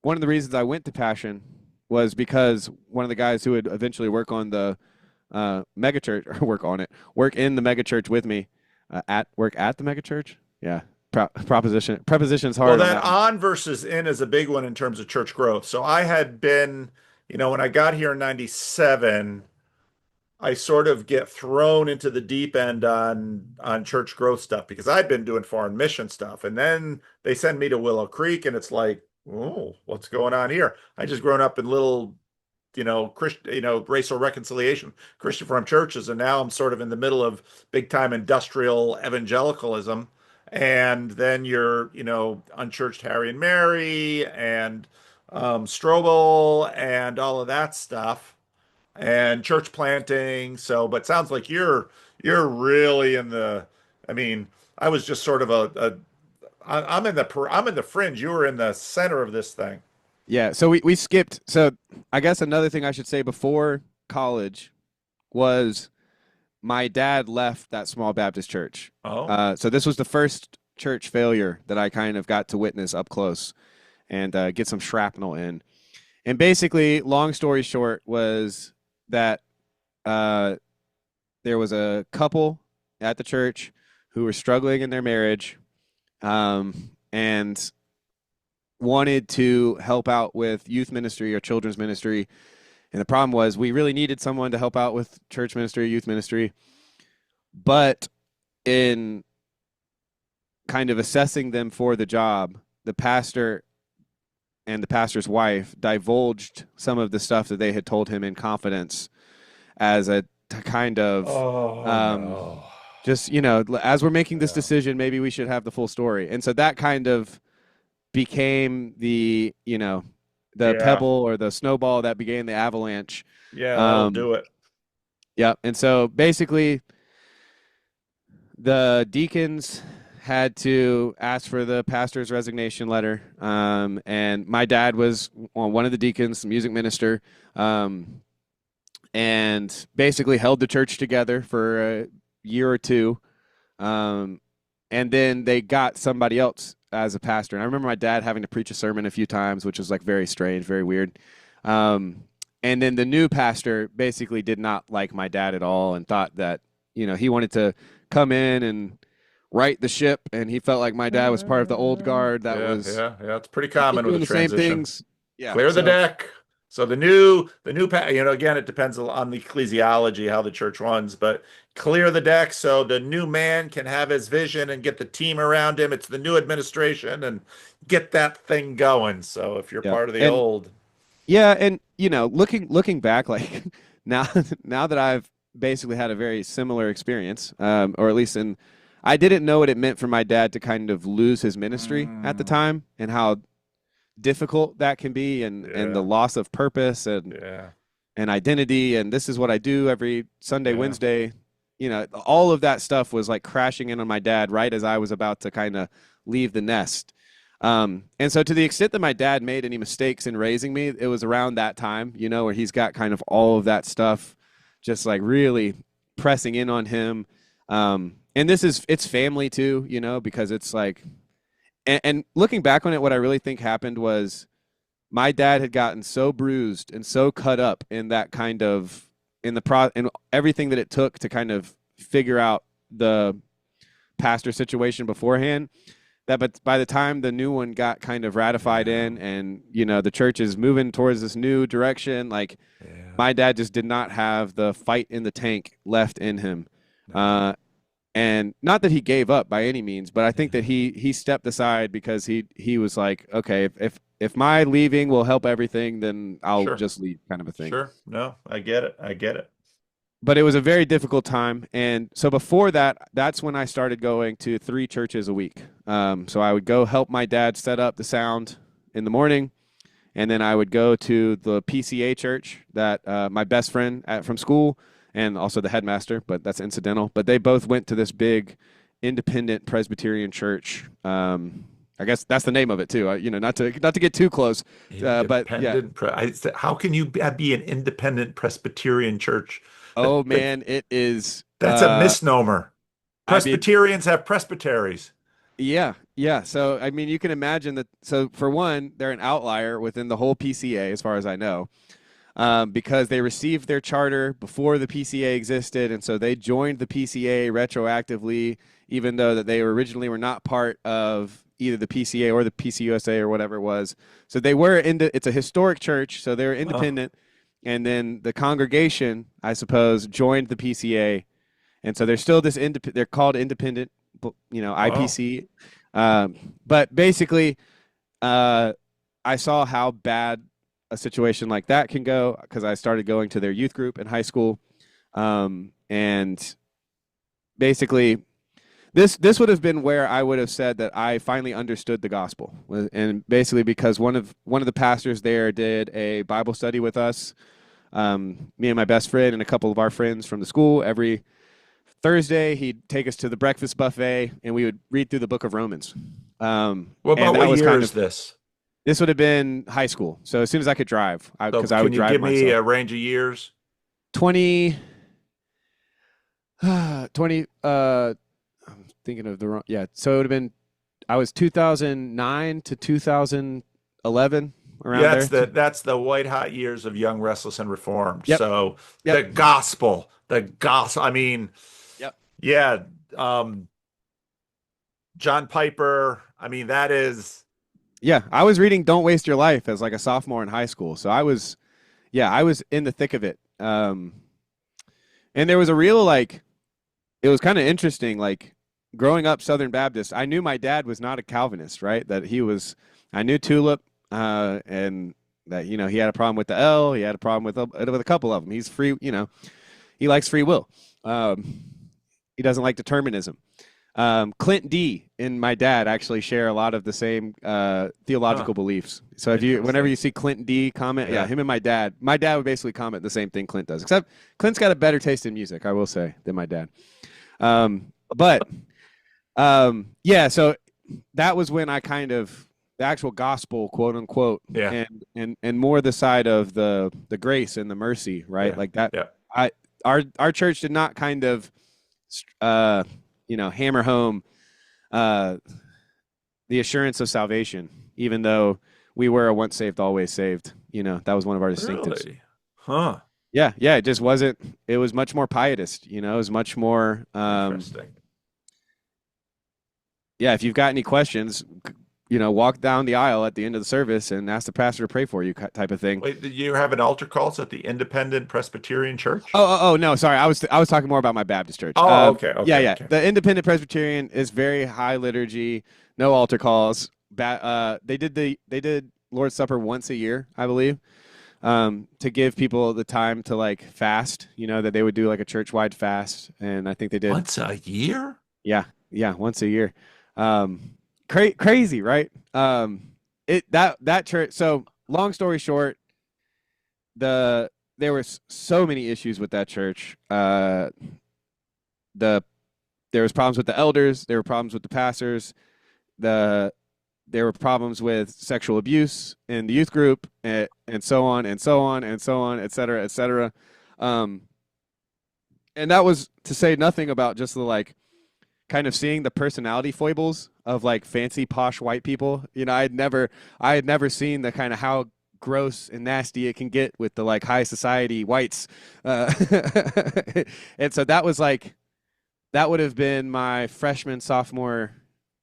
one of the reasons I went to Passion was because one of the guys who would eventually work on the megachurch or work in the megachurch with me, work at the megachurch. Yeah, preposition is Well, hard on that that one. on versus in is a big one in terms of church growth. So I had been, when I got here in 97, I sort of get thrown into the deep end on church growth stuff because I'd been doing foreign mission stuff. And then they send me to Willow Creek and it's like, oh, what's going on here? I just grown up in little, racial reconciliation, Christian Reformed churches, and now I'm sort of in the middle of big time industrial evangelicalism. And then you're, Unchurched Harry and Mary and Strobel and all of that stuff and church planting. So, but sounds like you're really in the. I mean, I was just sort of I'm in the fringe. You were in the center of this thing. Yeah, so we skipped. So I guess another thing I should say before college was my dad left that small Baptist church. Oh, So this was the first church failure that I kind of got to witness up close and get some shrapnel in. And basically, long story short, was that uh, there was a couple at the church who were struggling in their marriage and wanted to help out with youth ministry or children's ministry. And the problem was we really needed someone to help out with church ministry, youth ministry. But in kind of assessing them for the job, the pastor and the pastor's wife divulged some of the stuff that they had told him in confidence as a kind of oh um, no. just, as we're making this Yeah. decision, maybe we should have the full story. And so that kind of became the Yeah. pebble or the snowball that began the avalanche. Yeah, that'll Um, do it. yeah. And so basically, the deacons had to ask for the pastor's resignation letter. And my dad was one of the deacons, music minister, and basically held the church together for a year or two. And then they got somebody else as a pastor. And I remember my dad having to preach a sermon a few times, which was like very strange, very weird. Um, and then the new pastor basically did not like my dad at all and thought that, he wanted to come in and right the ship, and he felt like my dad was part of the old guard that Yeah, was yeah, yeah. It's pretty common with doing a the same transition. things. Yeah. Clear the So, deck. So again, it depends on the ecclesiology, how the church runs, but clear the deck so the new man can have his vision and get the team around him. It's the new administration and get that thing going. So if you're yeah. part of the And old, yeah, and looking back, like now now that I've basically had a very similar experience, or at least I didn't know what it meant for my dad to kind of lose his ministry at the mm, time, and how difficult that can be, and the yeah, loss of purpose yeah, and identity, and this is what I do every Sunday, yeah, Wednesday. All of that stuff was like crashing in on my dad right as I was about to kind of leave the nest. And so, to the extent that my dad made any mistakes in raising me, it was around that time, where he's got kind of all of that stuff just like really pressing in on him. And it's family too, because it's like, and looking back on it, what I really think happened was my dad had gotten so bruised and so cut up in that kind of and everything that it took to kind of figure out the pastor situation beforehand, that but by the time the new one got kind of ratified yeah, in, and the church is moving towards this new direction, like yeah. my dad just did not have the fight in the tank left in him. No, uh, and not that he gave up by any means, but I think that yeah. he stepped aside because he was like, okay, if my leaving will help everything, then I'll Sure, just leave, kind of a thing. sure. No, I get it. I get it. But it was a very difficult time, and so before that, that's when I started going to 3 churches a week. So I would go help my dad set up the sound in the morning, and then I would go to the PCA church that my best friend from school, and also the headmaster, but that's incidental. But they both went to this big independent Presbyterian church. I guess that's the name of it too. Not to get too close, but yeah. How can you be an independent Presbyterian church? Oh man, it is. That's a misnomer. I mean, Presbyterians have presbyteries. yeah, yeah. So I mean, you can imagine that. So for one, they're an outlier within the whole PCA, as far as I know, because they received their charter before the PCA existed, and so they joined the PCA retroactively, even though that they originally were not part of either the PCA or the PCUSA or whatever it was. So they were it's a historic church, so they were Oh, independent, and then the congregation, I suppose, joined the PCA, and so they're still this they're called independent, oh, IPC. But basically, uh, I saw how bad a situation like that can go because I started going to their youth group in high school, and basically this would have been where I would have said that I finally understood the gospel, and basically because one of the pastors there did a Bible study with us, me and my best friend and a couple of our friends from the school. Every Thursday, he'd take us to the breakfast buffet, and we would read through the book of Romans. what And about that what was year kind is of this? this would have been high school. So as soon as I could drive, So because I can would you drive give me myself. a range of years? 20, 20. I'm thinking of the wrong. Yeah. So it would have been. I was 2009 to 2011, around Yeah, there. that's the white hot years of Young, Restless, and Reformed. Yep. So Yep. the gospel. I mean, Yep. yeah, John Piper. I mean, that is, Yeah. I was reading "Don't Waste Your Life" as like a sophomore in high school. So I was in the thick of it. And there was a real like. It was kind of interesting, like growing up Southern Baptist. I knew my dad was not a Calvinist, right? That he was. I knew Tulip, and that he had a problem with the L. He had a problem with a couple of them. He's free, he likes free will. Um, he doesn't like determinism. Clint D and my dad actually share a lot of the same huh, theological beliefs. So whenever interesting. you see Clint D comment, yeah, Yeah. him and my dad would basically comment the same thing Clint does, except Clint's got a better taste in music, I will say, than my dad. But yeah, so that was when I kind of the actual gospel, quote unquote, Yeah. and more the side of the grace and the mercy, right? Yeah. Like that. Yeah. I our church did not kind of uh hammer home uh the assurance of salvation, even though we were a once saved always saved. That was one of our distinctives. Really? Huh. Yeah, yeah, it just wasn't. It was much more pietist, you know. It was much more. Interesting. Yeah, if you've got any questions, you know, walk down the aisle at the end of the service and ask the pastor to pray for you, type of thing. Wait, did you have an altar calls at the Independent Presbyterian Church? Oh, no, sorry. I was talking more about my Baptist church. Oh, okay, Yeah, okay, yeah. okay. The Independent Presbyterian is very high liturgy, no altar calls. They did Lord's Supper once a year, I believe, to give people the time to like fast. You know that they would do like a church wide fast, and I think they did. Once a year? Yeah, yeah, once a year. Crazy, right? That church. So long story short, there was so many issues with that church. The There was problems with the elders. There were problems with the pastors. The There were problems with sexual abuse in the youth group, and so on and so on and so on, et cetera, et cetera. Um, and that was to say nothing about just the like kind of seeing the personality foibles of like fancy posh white people. You know, I had never seen the kind of how gross and nasty it can get with the like high society whites. And so that was like that would have been my freshman sophomore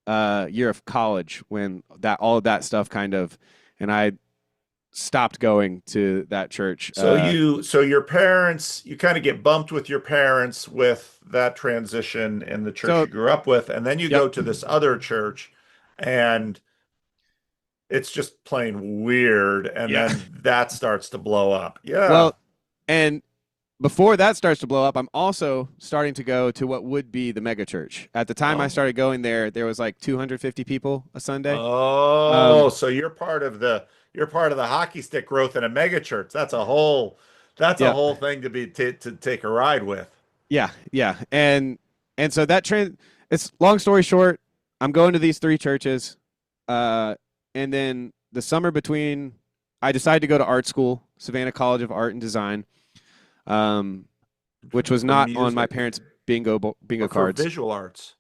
year of college when that all of that stuff kind of, and I stopped going to that church. So your parents, you kind of get bumped with your parents with that transition in the church So you grew up with, and then you yep. go to this other church and it's just plain weird, and Yeah. then that starts to blow up. Yeah. Well, and before that starts to blow up, I'm also starting to go to what would be the mega church. At the time I Oh. started going there, there was like 250 people a Sunday. Oh, Um, so you're part of the hockey stick growth in a mega church. That's a yeah, whole thing to be to take a ride with. yeah, yeah, and so that trend. It's long story short. I'm going to these three churches, uh, and then the summer between, I decided to go to art school, Savannah College of Art and Design, um, which was For not on my music parents' or bingo for cards. visual arts.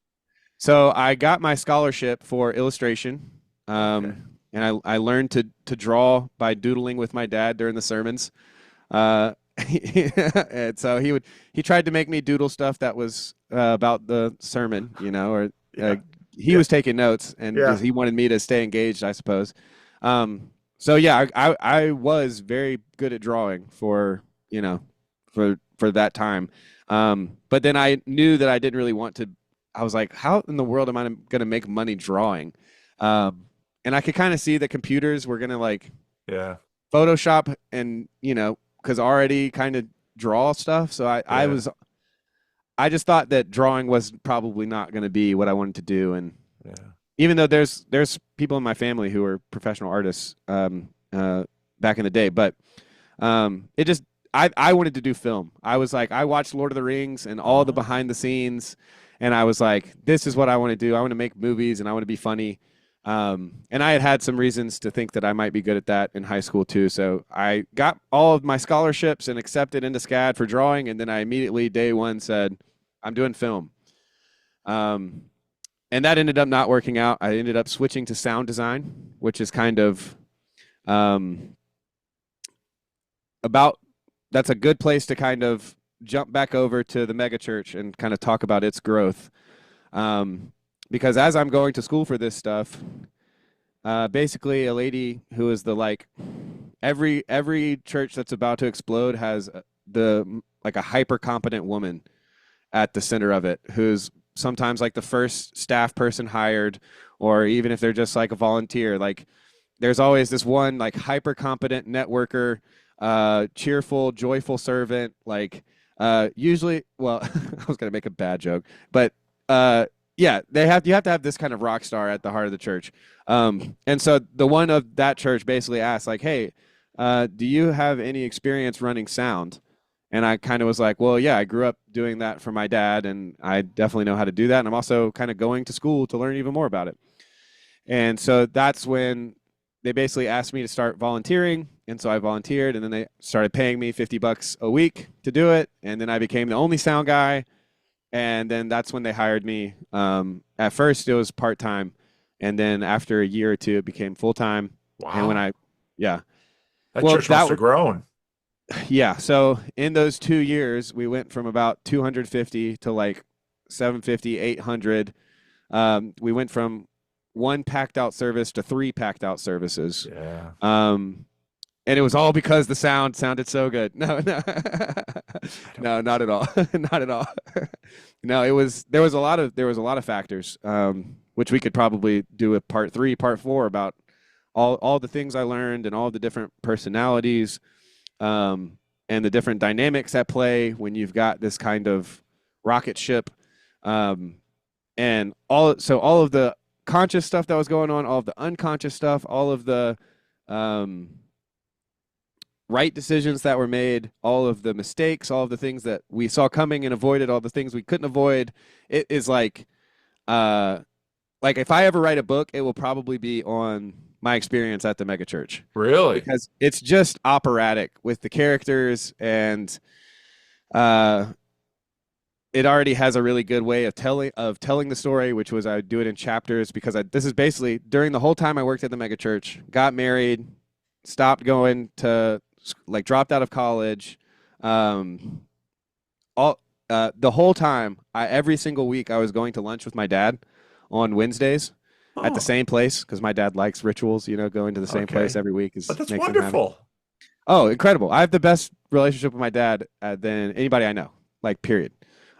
So I got my scholarship for illustration, Okay. and I learned to draw by doodling with my dad during the sermons. And so he tried to make me doodle stuff that was about the sermon, you know, or uh, Yeah. he Yeah. was taking notes, and Yeah. just he wanted me to stay engaged, I suppose. So yeah, I was very good at drawing for you know for that time. But then I knew that I didn't really want to. I was like, how in the world am I going to make money drawing? And I could kind of see that computers were going to like Yeah. Photoshop and, you know, because already kind of draw stuff. So Yeah. I just thought that drawing was probably not going to be what I wanted to do. And Yeah. even though there's people in my family who are professional artists back in the day, but it just, I wanted to do film. I was like, I watched Lord of the Rings and all the Oh. behind the scenes, and I was like, this is what I want to do. I want to make movies and I want to be funny. And I had had some reasons to think that I might be good at that in high school too. So I got all of my scholarships and accepted into SCAD for drawing. And then I immediately, day one, said, I'm doing film. Um, and that ended up not working out. I ended up switching to sound design, which is kind of um, about that's a good place to kind of jump back over to the mega church and kind of talk about its growth. Um, because as I'm going to school for this stuff, basically a lady who is the like every church that's about to explode has the like a hyper competent woman at the center of it who's sometimes like the first staff person hired, or even if they're just like a volunteer, like there's always this one like hyper competent networker, cheerful, joyful servant. Like usually, well, I was gonna make a bad joke, but yeah, you have to have this kind of rock star at the heart of the church. And so the one of that church basically asked, like, "Hey, do you have any experience running sound?" And I kind of was like, "Well, yeah, I grew up doing that for my dad, and I definitely know how to do that. And I'm also kind of going to school to learn even more about it." And so that's when they basically asked me to start volunteering. And so I volunteered, and then they started paying me $50 a week to do it. And then I became the only sound guy. And then that's when they hired me. At first, it was part time. And then after a year or two, it became full time. And when Wow. I, yeah, That well, church must have grown. Yeah. So in those 2 years, we went from about 250 to like 750, 800. We went from one packed out service to three packed out services. Yeah. Um, and it was all because the sound sounded so good. No, no, I don't. no, not at all, not at all. No, it was there was a lot of factors, which we could probably do a part three, part four about all the things I learned and all the different personalities, um, and the different dynamics at play when you've got this kind of rocket ship, um, and all of the conscious stuff that was going on, all of the unconscious stuff, all of the um, right decisions that were made, all of the mistakes, all of the things that we saw coming and avoided, all the things we couldn't avoid. It is uh, like if I ever write a book, it will probably be on my experience at the megachurch Really? because it's just operatic with the characters and uh, it already has a really good way of telling the story, which was I would do it in chapters because this is basically during the whole time I worked at the megachurch, got married, stopped going to like dropped out of college, um, all the whole time I every single week I was going to lunch with my dad on Wednesdays at the Oh, same place because my dad likes rituals. You know, going to the same place okay. every week But is that's makes him happy. wonderful. Oh, incredible! I have the best relationship with my dad than anybody I know. Like, period.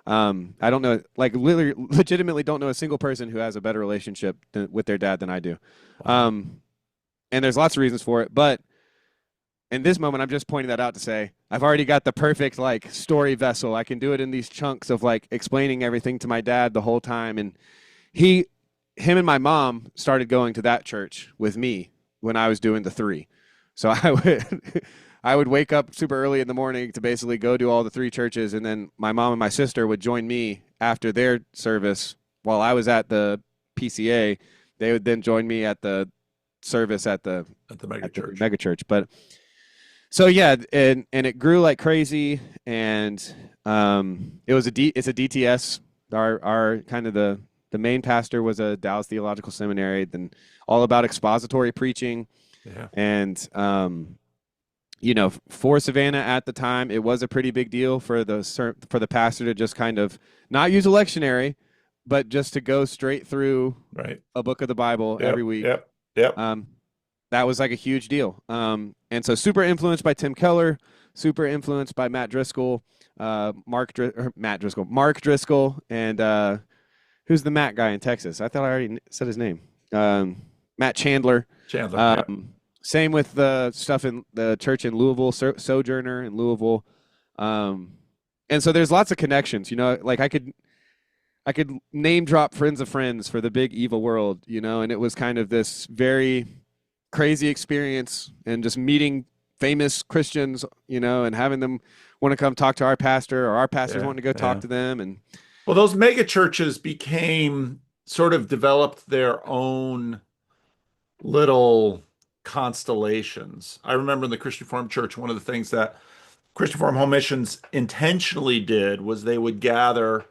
I don't know, like, literally, legitimately, don't know a single person who has a better relationship with their dad than I do. Wow. Um, and there's lots of reasons for it, but in this moment, I'm just pointing that out to say I've already got the perfect like story vessel. I can do it in these chunks of like explaining everything to my dad the whole time, and he, him, and my mom started going to that church with me when I was doing the three. So I would I would wake up super early in the morning to basically go to all the three churches, and then my mom and my sister would join me after their service while I was at the PCA. They would then join me at the service At the mega at the church. mega church. But so yeah, and it grew like crazy, and it's a DTS. Our kind of the main pastor was a Dallas Theological Seminary, then all about expository preaching, Yeah. and you know, for Savannah at the time, it was a pretty big deal for the pastor to just kind of not use a lectionary, but just to go straight through Right. a book of the Bible every Yep. week. Yep. Yep. Um, that was like a huge deal. And so super influenced by Tim Keller, super influenced by Matt Driscoll, Mark Driscoll, and who's the Matt guy in Texas? I thought I already said his name. Matt Chandler. Chandler. Yeah. Um, Same with the stuff in the church in Louisville, Sojourner in Louisville. Um, and so there's lots of connections, you know, like I could name drop friends of friends for the big evil world, you know, and it was kind of this very crazy experience and just meeting famous Christians, you know, and having them want to come talk to our pastor or our pastors Yeah. wanting to go talk Yeah. to them. And Well, those mega churches became sort of developed their own little constellations. I remember in the Christian Reformed Church, one of the things that Christian Reformed Home Missions intentionally did was they would gather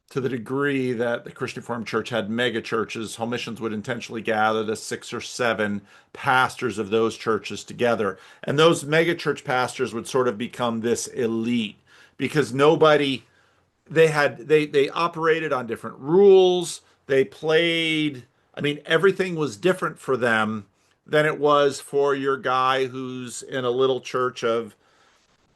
to the degree that the Christian Reformed Church had mega churches. Home Missions would intentionally gather the 6 or 7 pastors of those churches together. And those mega church pastors would sort of become this elite because nobody they operated on different rules. They played, I mean, everything was different for them than it was for your guy who's in a little church of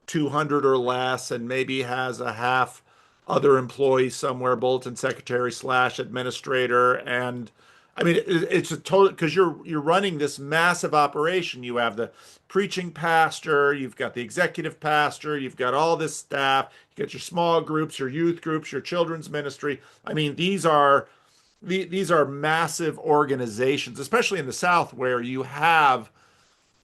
200 or less and maybe has a half other employee somewhere, bulletin secretary slash administrator. And I mean, it's a total because you're running this massive operation. You have the preaching pastor, you've got the executive pastor, you've got all this staff, you got your small groups, your youth groups, your children's ministry. I mean, these are massive organizations, especially in the South where you have,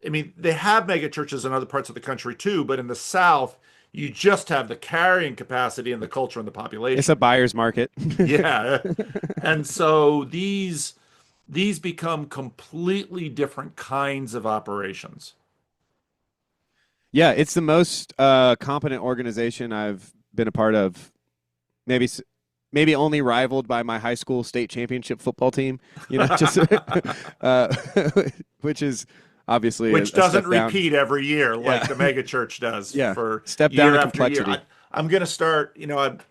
I mean, they have mega churches in other parts of the country too, but in the South, you just have the carrying capacity and the culture and the it's a population. buyer's market. Yeah. And so these become completely different kinds of operations. Yeah, it's the most competent organization I've been a part of. Maybe maybe only rivaled by my high school state championship football team. You know, just which is obviously Which a doesn't step down. repeat every year Yeah, like the megachurch does yeah, for step down year in after year. complexity. I'm going to start,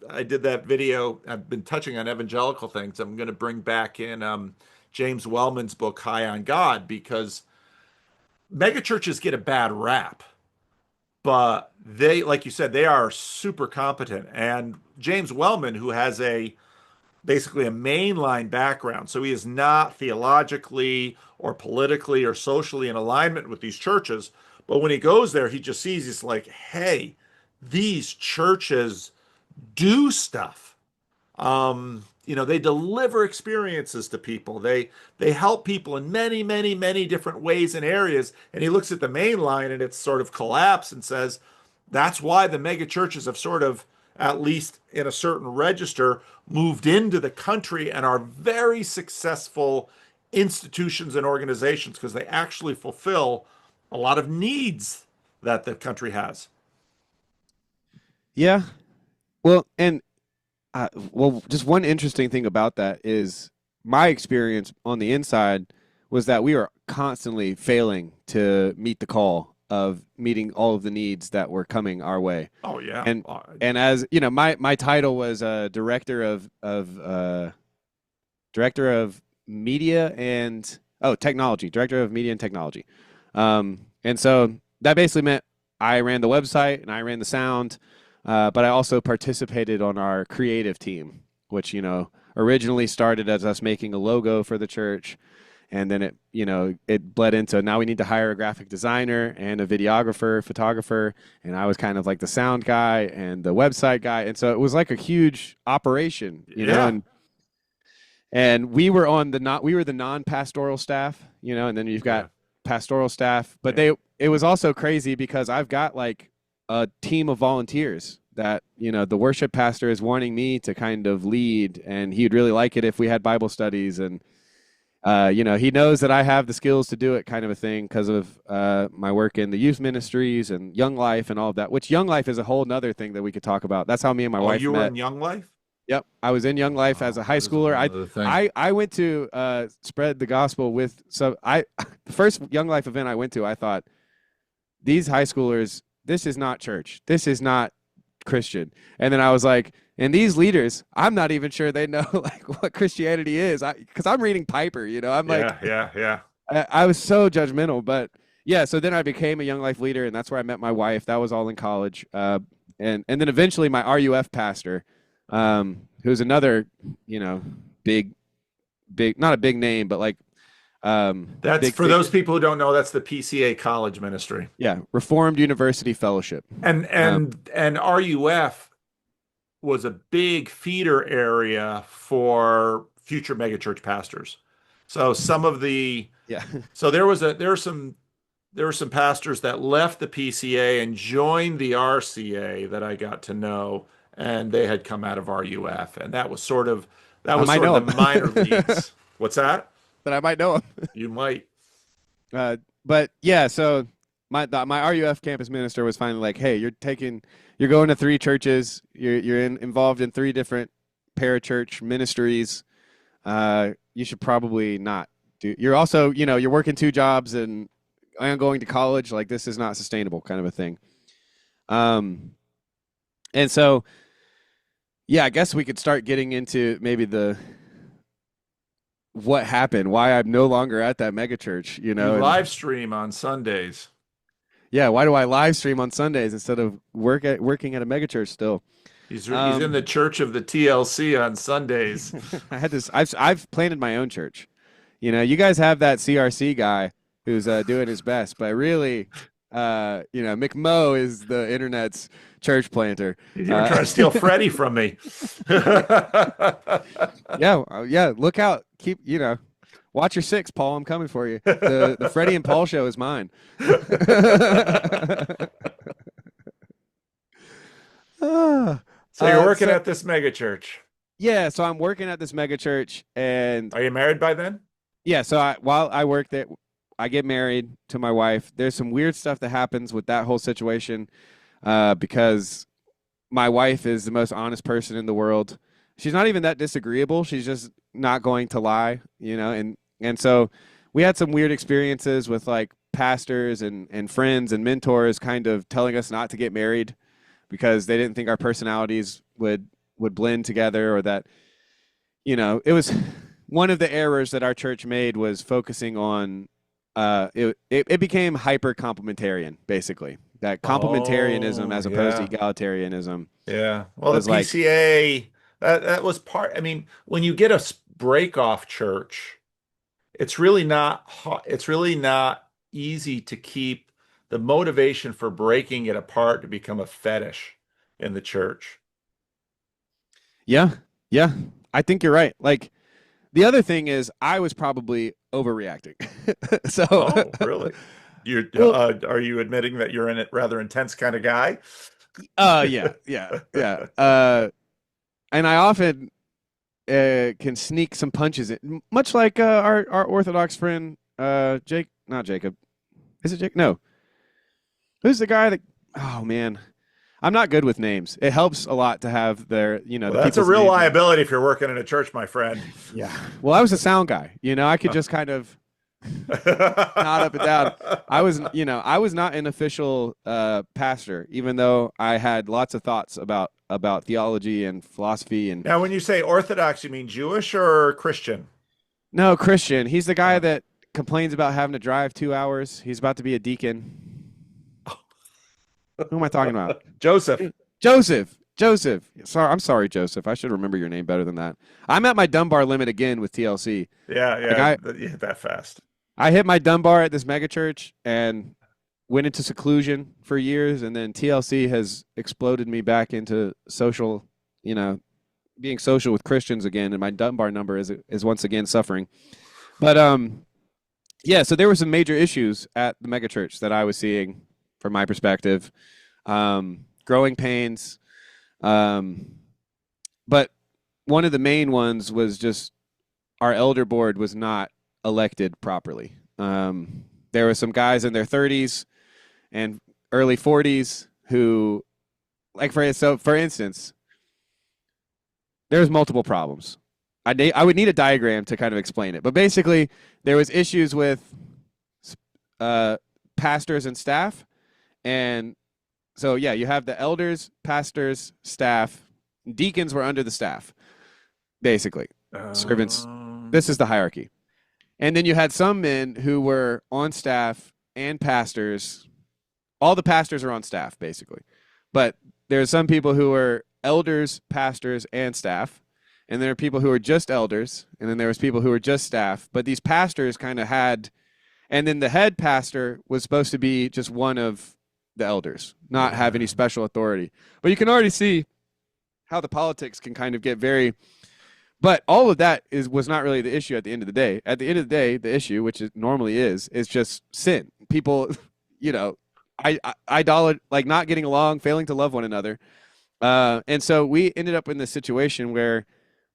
I did that video. I've been touching on evangelical things. I'm going to bring back in James Wellman's book, High on God, because megachurches get a bad rap, but they, like you said, they are super competent. And James Wellman, who has basically a mainline background. So he is not theologically or politically or socially in alignment with these churches. But when he goes there, he just sees, he's like, hey, these churches do stuff. They deliver experiences to people. They help people in many, many, many different ways and areas. And he looks at the main line and it's sort of collapsed and says, that's why the mega churches have sort of, at least in a certain register, moved into the country and are very successful institutions and organizations because they actually fulfill a lot of needs that the country has. Yeah. Well, and just one interesting thing about that is my experience on the inside was that we were constantly failing to meet the call of meeting all of the needs that were coming our way. Oh yeah. And as you know, my title was director of media and technology, director of media and technology. And so that basically meant I ran the website and I ran the sound. But I also participated on our creative team, which, originally started as us making a logo for the church. And then it bled into now we need to hire a graphic designer and a videographer, photographer. And I was kind of like the sound guy and the website guy. And so it was like a huge operation, Yeah. and we were the non-pastoral staff, and then you've Yeah. got pastoral staff, but Yeah. it was also crazy because I've got like a team of volunteers that the worship pastor is wanting me to kind of lead, and he'd really like it if we had Bible studies, and he knows that I have the skills to do it, kind of a thing, because of my work in the youth ministries and Young Life and all of that, which Young Life is a whole nother thing that we could talk about. That's how me and my Oh, wife you were met. in Young Life? Yep, I was in Young Life as a high That is a schooler. whole other thing. I went to spread the gospel with the first Young Life event I went to, I thought, these high schoolers, this is not church. This is not Christian. And then I was like, and these leaders, I'm not even sure they know like what Christianity is. Because I'm reading Piper, I'm like, Yeah. I was so judgmental. But yeah, so then I became a Young Life leader, and that's where I met my wife. That was all in college. And then eventually my RUF pastor, who's another, big, not a big name, but like, That's big for figure. those people who don't know, that's the PCA college ministry. Yeah, Reformed University Fellowship. And Um, and RUF was a big feeder area for future megachurch pastors. So some of the yeah. so there were some pastors that left the PCA and joined the RCA that I got to know, and they had come out of RUF, and that I was might sort of know the minor him. leagues. What's that? That I might know him. You might. But yeah, so my RUF campus minister was finally like, "Hey, you're going to three churches. You're involved in three different parachurch ministries. You should probably not do. You're also, you're working two jobs and going to college. Like this is not sustainable, kind of a thing." And so yeah, I guess we could start getting into maybe what happened, why I'm no longer at that megachurch, You and live stream on Sundays. yeah, why do I live stream on Sundays instead of working at a megachurch still? He's in the Um, church of the TLC on Sundays. I had this. I've planted my own church. You guys have that CRC guy who's doing his best, but really, McMo is the internet's church planter. He's even trying to steal Freddie from me. Yeah. Look out. Keep watch your six, Paul. I'm coming for you. The Freddie and Paul show is mine. Ah, So you're working so at this mega church. yeah, so I'm working at this mega church, and Are you married by then? yeah, so while I work there, I get married to my wife. There's some weird stuff that happens with that whole situation, because my wife is the most honest person in the world. She's not even that disagreeable. She's just not going to lie, and so we had some weird experiences with like pastors and friends and mentors kind of telling us not to get married because they didn't think our personalities would blend together, or that, it was one of the errors that our church made was focusing on it became hyper complementarian, basically. That complementarianism Oh, as opposed to yeah. egalitarianism Yeah. Well, the was like, PCA, that was part. I mean, when you get a break off church, it's really not easy to keep the motivation for breaking it apart to become a fetish in the church. yeah, yeah, I think you're right. Like, the other thing is I was probably overreacting. So, Oh, really? well, Are you admitting that you're in a rather intense kind of guy? yeah, yeah, yeah. And I often can sneak some punches in, much like our Orthodox friend Jake, not Jacob. Is it Jake? No. Who's the guy that? Oh man, I'm not good with names. It helps a lot to have Well, the that's a people's real names. And liability if you're working in a church, my friend. yeah. Well, I was a sound guy. I could just kind of nod up and down. I was not an official pastor, even though I had lots of thoughts about theology and philosophy and Now, when you say Orthodox, you mean Jewish or Christian? no Christian. He's the guy Uh, that complains about having to drive 2 hours. He's about to be a deacon. Who am I talking about? Joseph. Joseph. Joseph. Sorry, I'm sorry, Joseph. I should remember your name better than that. I'm at my Dunbar limit again with TLC. Yeah, Like yeah, you hit that fast. I hit my Dunbar at this mega church and went into seclusion for years, and then TLC has exploded me back into social, you know, being social with Christians again, and my Dunbar number is once again suffering. But yeah, so there were some major issues at the megachurch that I was seeing from my perspective. Growing pains. But one of the main ones was just our elder board was not elected properly. There were some guys in their 30s and early 40s who, like, for instance, there's multiple problems. I would need a diagram to kind of explain it, but basically there was issues with pastors and staff, and so yeah, you have the elders, pastors, staff, deacons were under the staff, basically servants. This is the hierarchy, and then you had some men who were on staff and pastors. All the pastors are on staff basically, but there's some people who are elders, pastors, and staff. And there are people who are just elders, and then there was people who were just staff. But these pastors kind of had, and then the head pastor was supposed to be just one of the elders, not have any special authority. But you can already see how the politics can kind of get very. But all of that was not really the issue at the end of the day. At the end of the day, the issue, which it normally is just sin. People, idol, like not getting along, failing to love one another. And so we ended up in this situation where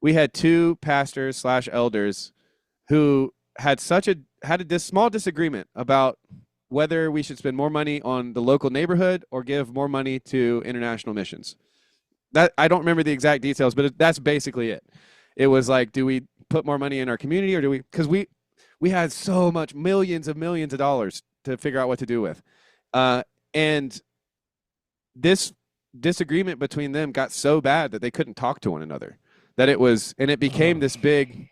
we had two pastors slash elders who had small disagreement about whether we should spend more money on the local neighborhood or give more money to international missions. That I don't remember the exact details, but that's basically it. It was like, do we put more money in our community, or do we? Because we had so much millions of dollars to figure out what to do with, and this disagreement between them got so bad that they couldn't talk to one another. It became this big.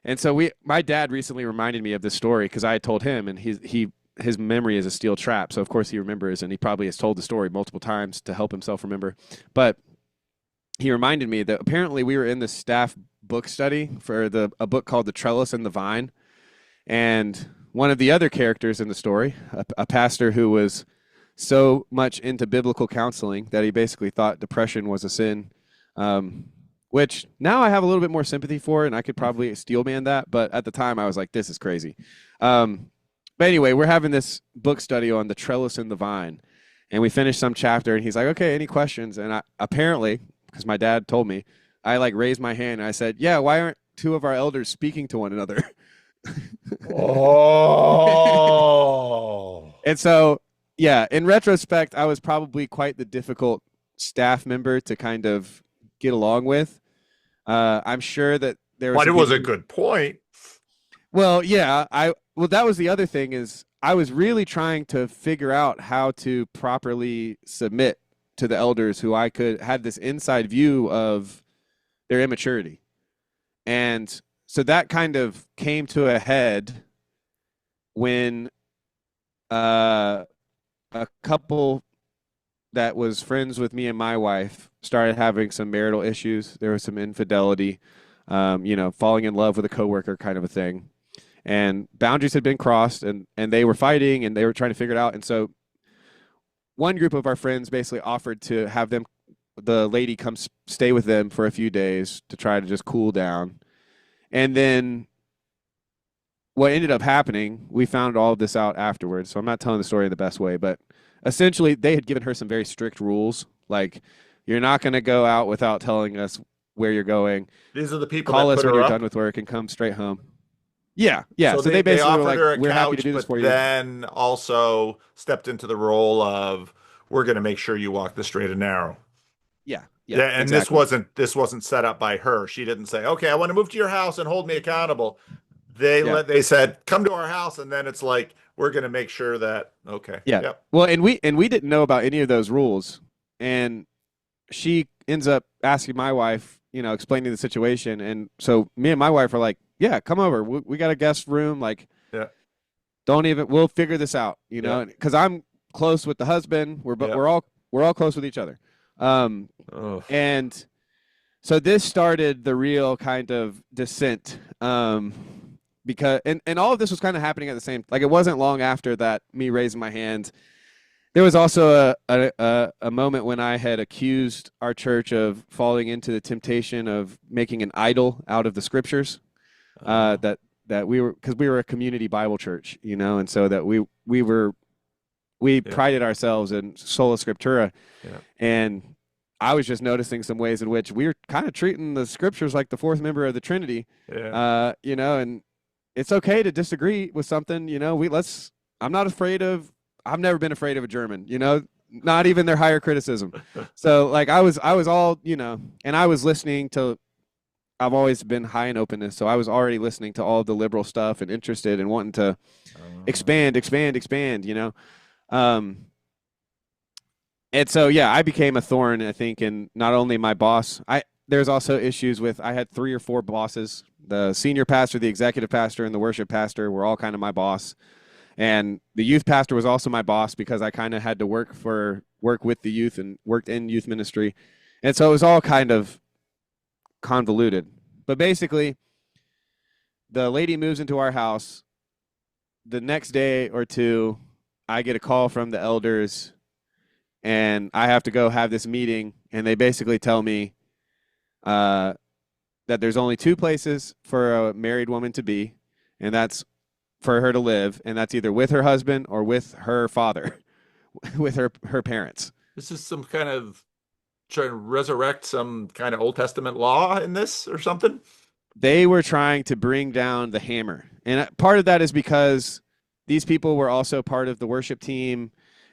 And so my dad recently reminded me of this story because I had told him, and his memory is a steel trap. So of course he remembers, and he probably has told the story multiple times to help himself remember. But he reminded me that apparently we were in the staff book study for a book called The Trellis and the Vine. And one of the other characters in the story, a pastor who was so much into biblical counseling that he basically thought depression was a sin, which now I have a little bit more sympathy for, and I could probably steel man that. But at the time, I was like, this is crazy. But anyway, we're having this book study on the trellis and the vine, and we finished some chapter, and he's like, okay, any questions? And apparently, because my dad told me, I like raised my hand, and I said, yeah, why aren't two of our elders speaking to one another? Oh. And so, yeah, in retrospect, I was probably quite the difficult staff member to kind of get along with. I'm sure that there were But it some was people a good point. well, yeah, that was the other thing is I was really trying to figure out how to properly submit to the elders who I could had this inside view of their immaturity. And so that kind of came to a head when uh, a couple that was friends with me and my wife started having some marital issues. There was some infidelity, falling in love with a coworker kind of a thing. And boundaries had been crossed, and they were fighting and they were trying to figure it out. And so one group of our friends basically offered to have the lady come stay with them for a few days to try to just cool down. And then what ended up happening, we found all of this out afterwards. So I'm not telling the story in the best way, but essentially they had given her some very strict rules. Like, you're not going to go out without telling us where you're going. These are the people Call that us put when her you're up. done with work and come straight home. Yeah, yeah. So So they they basically were offered like, her a we're happy to couch, do this but for you. then also stepped into the role of we're going to make sure you walk the straight and narrow. Yeah, yeah, Yeah, and exactly. this wasn't set up by her. She didn't say, "Okay, I want to move to your house and hold me accountable." Yeah, They said, "Come to our house," and then it's like we're going to make sure that okay, yeah. yep, Well, and we didn't know about any of those rules, and she ends up asking my wife, explaining the situation, and so me and my wife are like, yeah, come over. We got a guest room. Like, yeah, don't even. We'll figure this out. yeah, Because I'm close with the husband. But yeah. we're all close with each other. Um, Oh, and so this started the real kind of descent. Because and all of this was kind of happening at the same. Like, it wasn't long after that me raising my hand. There was also a moment when I had accused our church of falling into the temptation of making an idol out of the scriptures. oh, That we were, because we were a community Bible church, and so that we yeah, prided ourselves in sola scriptura, yeah, and I was just noticing some ways in which we were kind of treating the scriptures like the fourth member of the Trinity, yeah. and it's okay to disagree with something, we let's. I'm not afraid of. I've never been afraid of a German, not even their higher criticism. So like I was all, and I was listening to. I've always been high in openness, so I was already listening to all the liberal stuff and interested and wanting to expand, expand, expand, Um, and so yeah, I became a thorn, I think, in not only my boss. There's also issues with I had 3 or 4 bosses. The senior pastor, the executive pastor, and the worship pastor were all kind of my boss. And the youth pastor was also my boss because I kind of had to work with the youth and worked in youth ministry. And so it was all kind of convoluted. But basically, the lady moves into our house. The next day or two, I get a call from the elders and I have to go have this meeting. And they basically tell me that there's only 2 places for a married woman to be, and that's for her to live, and that's either with her husband or with her father, with her parents. This is some kind of trying to resurrect some kind of Old Testament law in this or something. They were trying to bring down the hammer, and part of that is because these people were also part of the worship team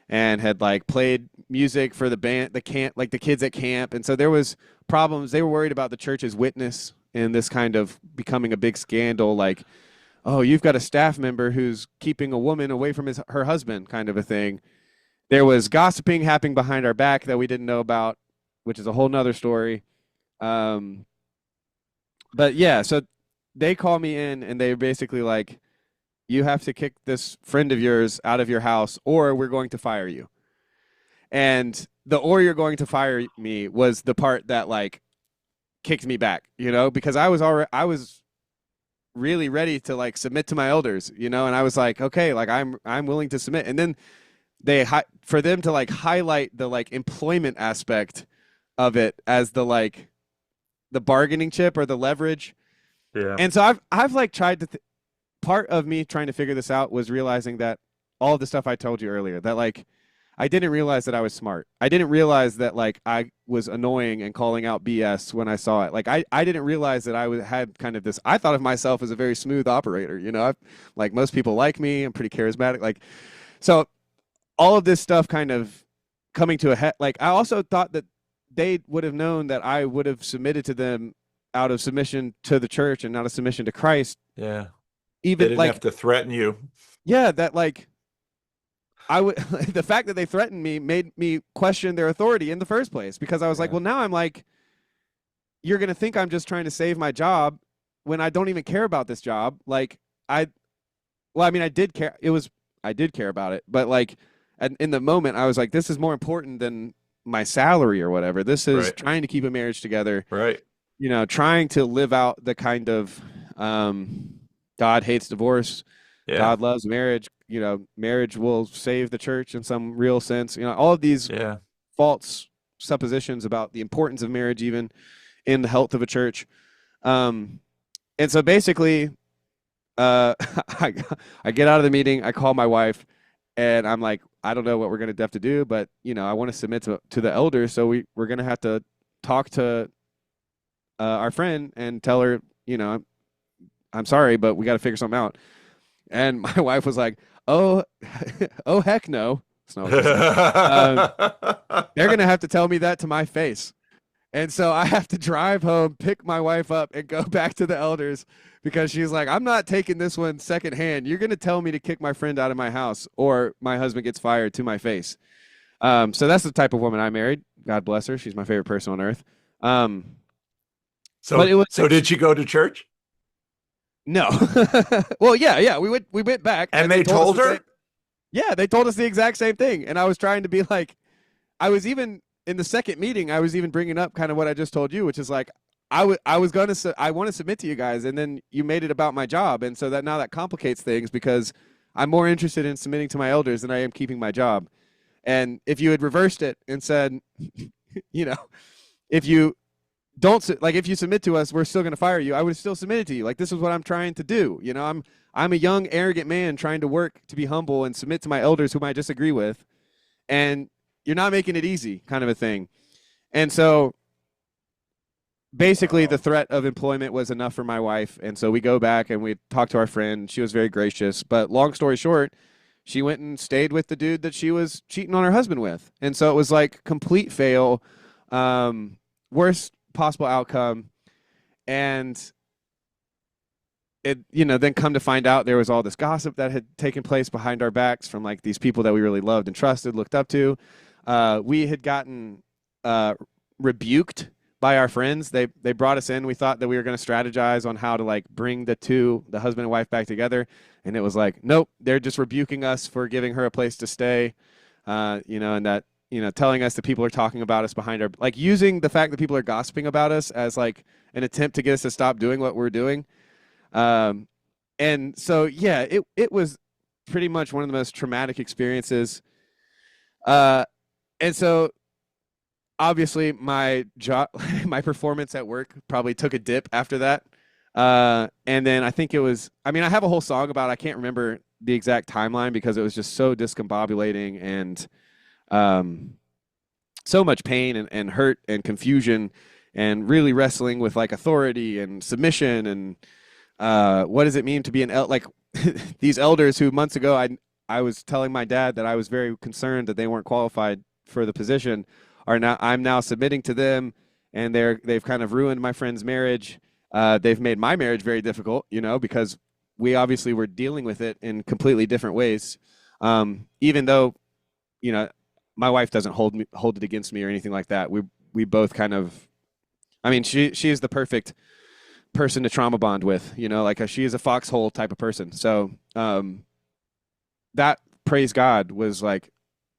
and had like played music for the band, the camp, like the kids at camp, and so there was problems. They were worried about the church's witness and this kind of becoming a big scandal, like, oh, you've got a staff member who's keeping a woman away from her husband, kind of a thing. There was gossiping happening behind our back that we didn't know about, which is a whole nother story. Um, but yeah, so they call me in and they're basically like, you have to kick this friend of yours out of your house or we're going to fire you. And the or you're going to fire me was the part that like kicked me back, because I was really ready to like submit to my elders, and I was like, okay, like I'm willing to submit. And then for them to like highlight the like employment aspect of it as the like the bargaining chip or the leverage. Yeah. And so I've like tried to part of me trying to figure this out was realizing that all the stuff I told you earlier, that like I didn't realize that I was smart. I didn't realize that like I was annoying and calling out BS when I saw it. Like I didn't realize that had kind of this. I thought of myself as a very smooth operator. Like most people like me. I'm pretty charismatic. Like so, all of this stuff kind of coming to a head. Like I also thought that they would have known that I would have submitted to them out of submission to the church and not a submission to Christ. Yeah. They Even didn't like have to threaten you. yeah, that like I would the fact that they threatened me made me question their authority in the first place because I was like, Yeah. well, now I'm like, you're gonna think I'm just trying to save my job when I don't even care about this job. Like I, well, I mean, I did care. I did care about it, but like, in the moment, I was like, this is more important than my salary or whatever. This is Right. trying to keep a marriage together. Right. Trying to live out the kind of God hates divorce, Yeah. God loves marriage. Marriage will save the church in some real sense. All of these Yeah. false suppositions about the importance of marriage, even in the health of a church. Um, and so basically, uh, I, I get out of the meeting, I call my wife, and I'm like, I don't know what we're going to have to do, but I want to submit to the elders, so we're going to have to talk to our friend and tell her, I'm sorry, but we got to figure something out. And my wife was like, "Oh, oh heck no." That's not what she said. They're gonna have to tell me that to my face. And so I have to drive home, pick my wife up, and go back to the elders because she's like, I'm not taking this one secondhand. You're gonna tell me to kick my friend out of my house or my husband gets fired to my face. So that's the type of woman I married. God bless her. She's my favorite person on earth. Um, but So it was so did you go to church? no. Well, yeah. We went back And and they they told us told the same. her? Yeah, they told us the exact same thing. And I was trying to be like, I was even in the second meeting, I was even bringing up kind of what I just told you, which is like, I was going to, I want to submit to you guys. And then you made it about my job. And so that now that complicates things because I'm more interested in submitting to my elders than I am keeping my job. And if you had reversed it and said, you know, if you if you submit to us, we're still going to fire you. I would have still submitted to you. Like, this is what I'm trying to do. I'm a young, arrogant man trying to work to be humble and submit to my elders whom I disagree with. And you're not making it easy, kind of a thing. And so basically the Wow. threat of employment was enough for my wife. And so we go back and we talk to our friend. She was very gracious. But long story short, she went and stayed with the dude that she was cheating on her husband with. And so it was like complete fail, worst possible outcome. And then come to find out there was all this gossip that had taken place behind our backs from like these people that we really loved and trusted, looked up to. We had gotten rebuked by our friends. They brought us in. We thought that we were going to strategize on how to like bring the husband and wife back together, and it was like, nope, they're just rebuking us for giving her a place to stay, and that telling us that people are talking about us behind our like using the fact that people are gossiping about us as like an attempt to get us to stop doing what we're doing. Um, and so yeah, it was pretty much one of the most traumatic experiences. Uh, and so obviously my job, my performance at work probably took a dip after that. And then I think it was, I mean, I have a whole song about it. I can't remember the exact timeline because it was just so discombobulating and so much pain and hurt and confusion and really wrestling with like authority and submission and what does it mean to be like these elders who months ago I was telling my dad that I was very concerned that they weren't qualified for the position are now I'm now submitting to them and they've kind of ruined my friend's marriage. They've made my marriage very difficult, because we obviously were dealing with it in completely different ways. Even though, my wife doesn't hold it against me or anything like that. We both kind of, I mean, she is the perfect person to trauma bond with, like she is a foxhole type of person. So that praise God was like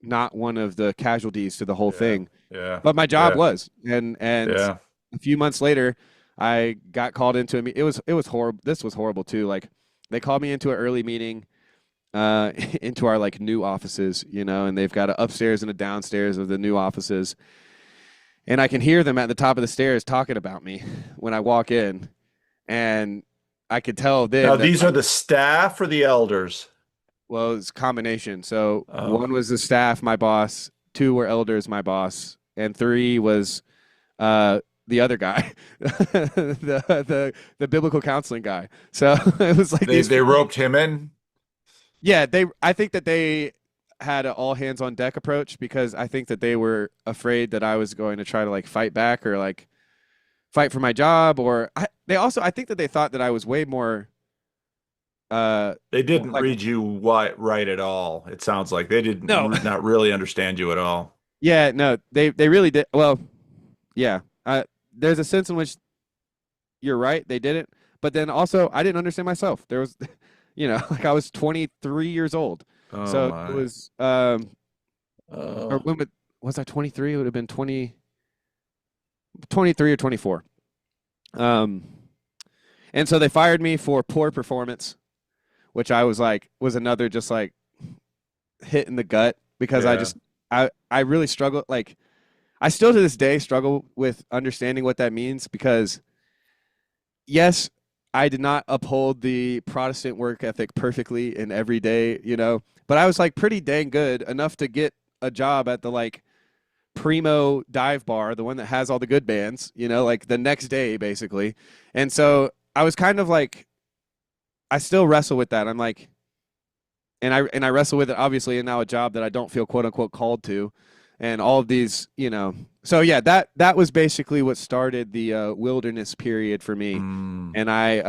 not one of the casualties to the whole Yeah. thing, Yeah. but my job Yeah. was. And Yeah. a few months later, I got called into a meeting. It was horrible. This was horrible too. Like they called me into an early meeting, into our like new offices, and they've got an upstairs and a downstairs of the new offices. And I can hear them at the top of the stairs talking about me when I walk in. And I could tell Now, then that these are the staff or the elders? well, it's a combination. So Oh. one was the staff, my boss, two were elders, my boss, and three was the other guy, the biblical counseling guy. So it was like They these they roped him in? yeah, I think that they had an all hands on deck approach because I think that they were afraid that I was going to try to like fight back or like fight for my job I think that they thought that I was way more They didn't like read you right at all. It sounds like they didn't no, not really understand you at all. yeah, no, they really did. Well, yeah, there's a sense in which you're right, they didn't, but then also I didn't understand myself. There was, like I was 23 years old, Oh so it my. was or Oh, when was I 23? It would have been 23 or 24. Um, and so they fired me for poor performance, which I was like was another just like hit in the gut because yeah. I really struggle like I still to this day struggle with understanding what that means because yes, I did not uphold the Protestant work ethic perfectly in every day, but I was like pretty dang good enough to get a job at the like primo dive bar, the one that has all the good bands, like the next day basically. And so I was kind of like I still wrestle with that. I'm like and I wrestle with it obviously in now a job that I don't feel quote unquote called to and all of these, So yeah, that was basically what started the wilderness period for me. Mm, And I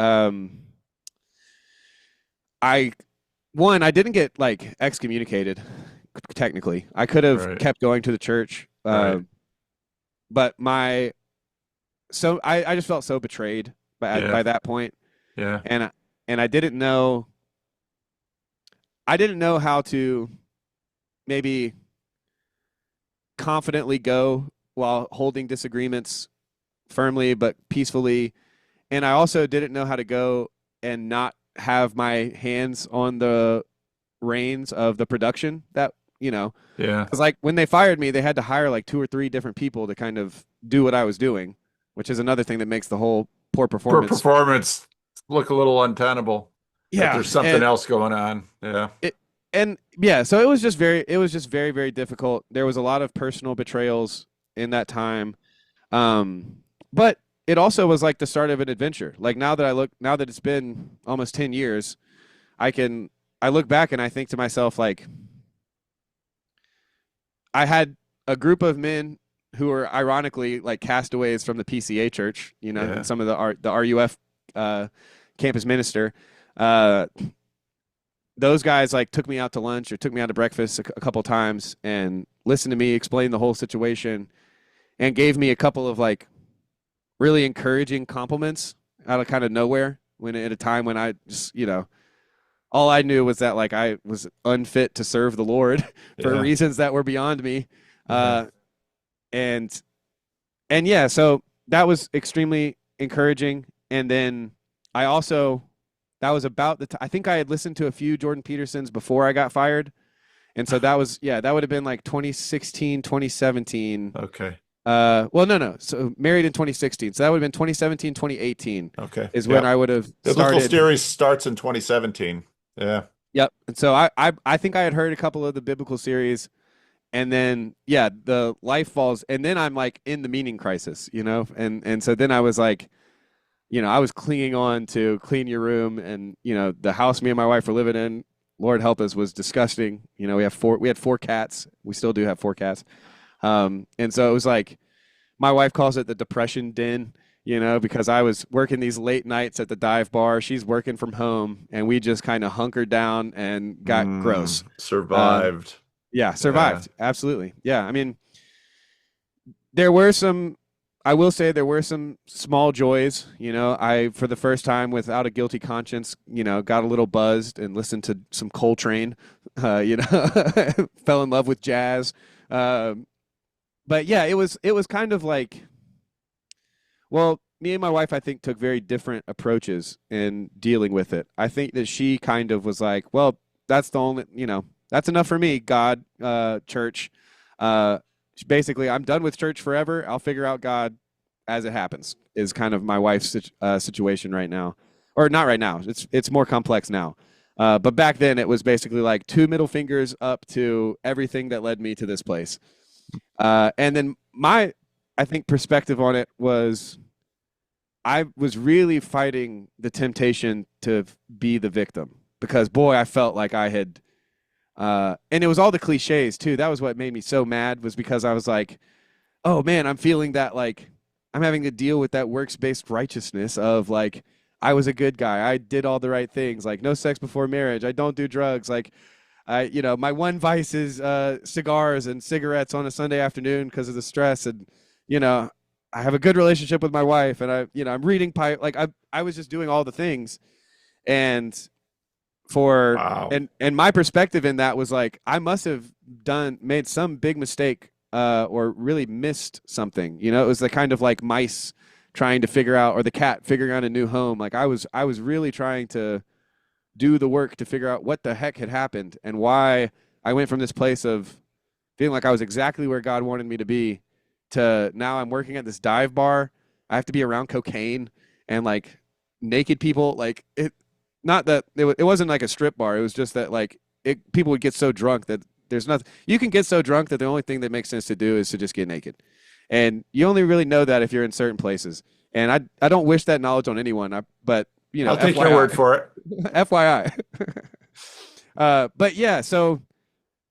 I didn't get like excommunicated technically. I could have right. kept going to the church. Right. But I just felt so betrayed Yeah. by that point, Yeah. and and I didn't know how to maybe confidently go while holding disagreements firmly but peacefully, and I also didn't know how to go and not have my hands on the reins of the production that Yeah. because like when they fired me, they had to hire like two or three different people to kind of do what I was doing, which is another thing that makes the whole poor Poor performance. performance look a little untenable. That Yeah, there's something and else going on. Yeah. it and yeah, so it was just very very difficult. There was a lot of personal betrayals in that time, but it also was like the start of an adventure. Like now that it's been almost 10 years, I can I look back and I think to myself like I had a group of men who were ironically like castaways from the PCA church, and Yeah. some of the RUF campus minister. Uh, those guys like took me out to lunch or took me out to breakfast a couple times and listened to me explain the whole situation and gave me a couple of like really encouraging compliments out of kind of nowhere when at a time when I just all I knew was that like I was unfit to serve the Lord for Yeah. reasons that were beyond me. Yeah. Uh, and yeah, so that was extremely encouraging. And then I also that was about I think I had listened to a few Jordan Petersons before I got fired. And so that was that would have been like 2016, 2017. Okay. Well, no. So married in 2016. So that would have been 2017, 2018 Okay. is when Yeah. I would have Biblical started. series starts in 2017. Yeah. Yep. And so I think I had heard a couple of the biblical series and then the life falls and then I'm like in the meaning crisis, and so then I was like, I was clinging on to clean your room and the house me and my wife were living in, Lord help us, was disgusting. We had four cats. We still do have four cats. And so it was like my wife calls it the depression den, because I was working these late nights at the dive bar. She's working from home and we just kind of hunkered down and got gross. Uh, Survived. yeah, Yeah. survived. Absolutely. Yeah. I mean, there were some, I will say there were some small joys. I, for the first time without a guilty conscience, got a little buzzed and listened to some Coltrane, fell in love with jazz. But yeah, it was kind of like, well, me and my wife, I think, took very different approaches in dealing with it. I think that she kind of was like, well, that's the only, that's enough for me, God, church. Uh, Basically, I'm done with church forever. I'll figure out God as it happens, is kind of my wife's situation right now. Or not right now. It's more complex now. But back then, it was basically like two middle fingers up to everything that led me to this place. And then I think, perspective on it was I was really fighting the temptation to be the victim because boy, I felt like I had, and it was all the cliches too. That was what made me so mad was because I was like, oh man, I'm feeling that like I'm having to deal with that works-based righteousness of like I was a good guy. I did all the right things, like no sex before marriage. I don't do drugs. Like my one vice is cigars and cigarettes on a Sunday afternoon because of the stress. And you know, I have a good relationship with my wife, and I'm reading pipe. Like I was just doing all the things, and for Wow. and my perspective in that was like I must have made some big mistake or really missed something. It was the kind of like mice trying to figure out, or the cat figuring out a new home. Like I was really trying to do the work to figure out what the heck had happened and why I went from this place of feeling like I was exactly where God wanted me to be to now I'm working at this dive bar. I have to be around cocaine and like naked people. Like it, not that it wasn't like a strip bar. It was just that like people would get so drunk that there's nothing. You can get so drunk that the only thing that makes sense to do is to just get naked. And you only really know that if you're in certain places. And I don't wish that knowledge on anyone. But I'll take your word FYI, for it. FYI. But yeah, so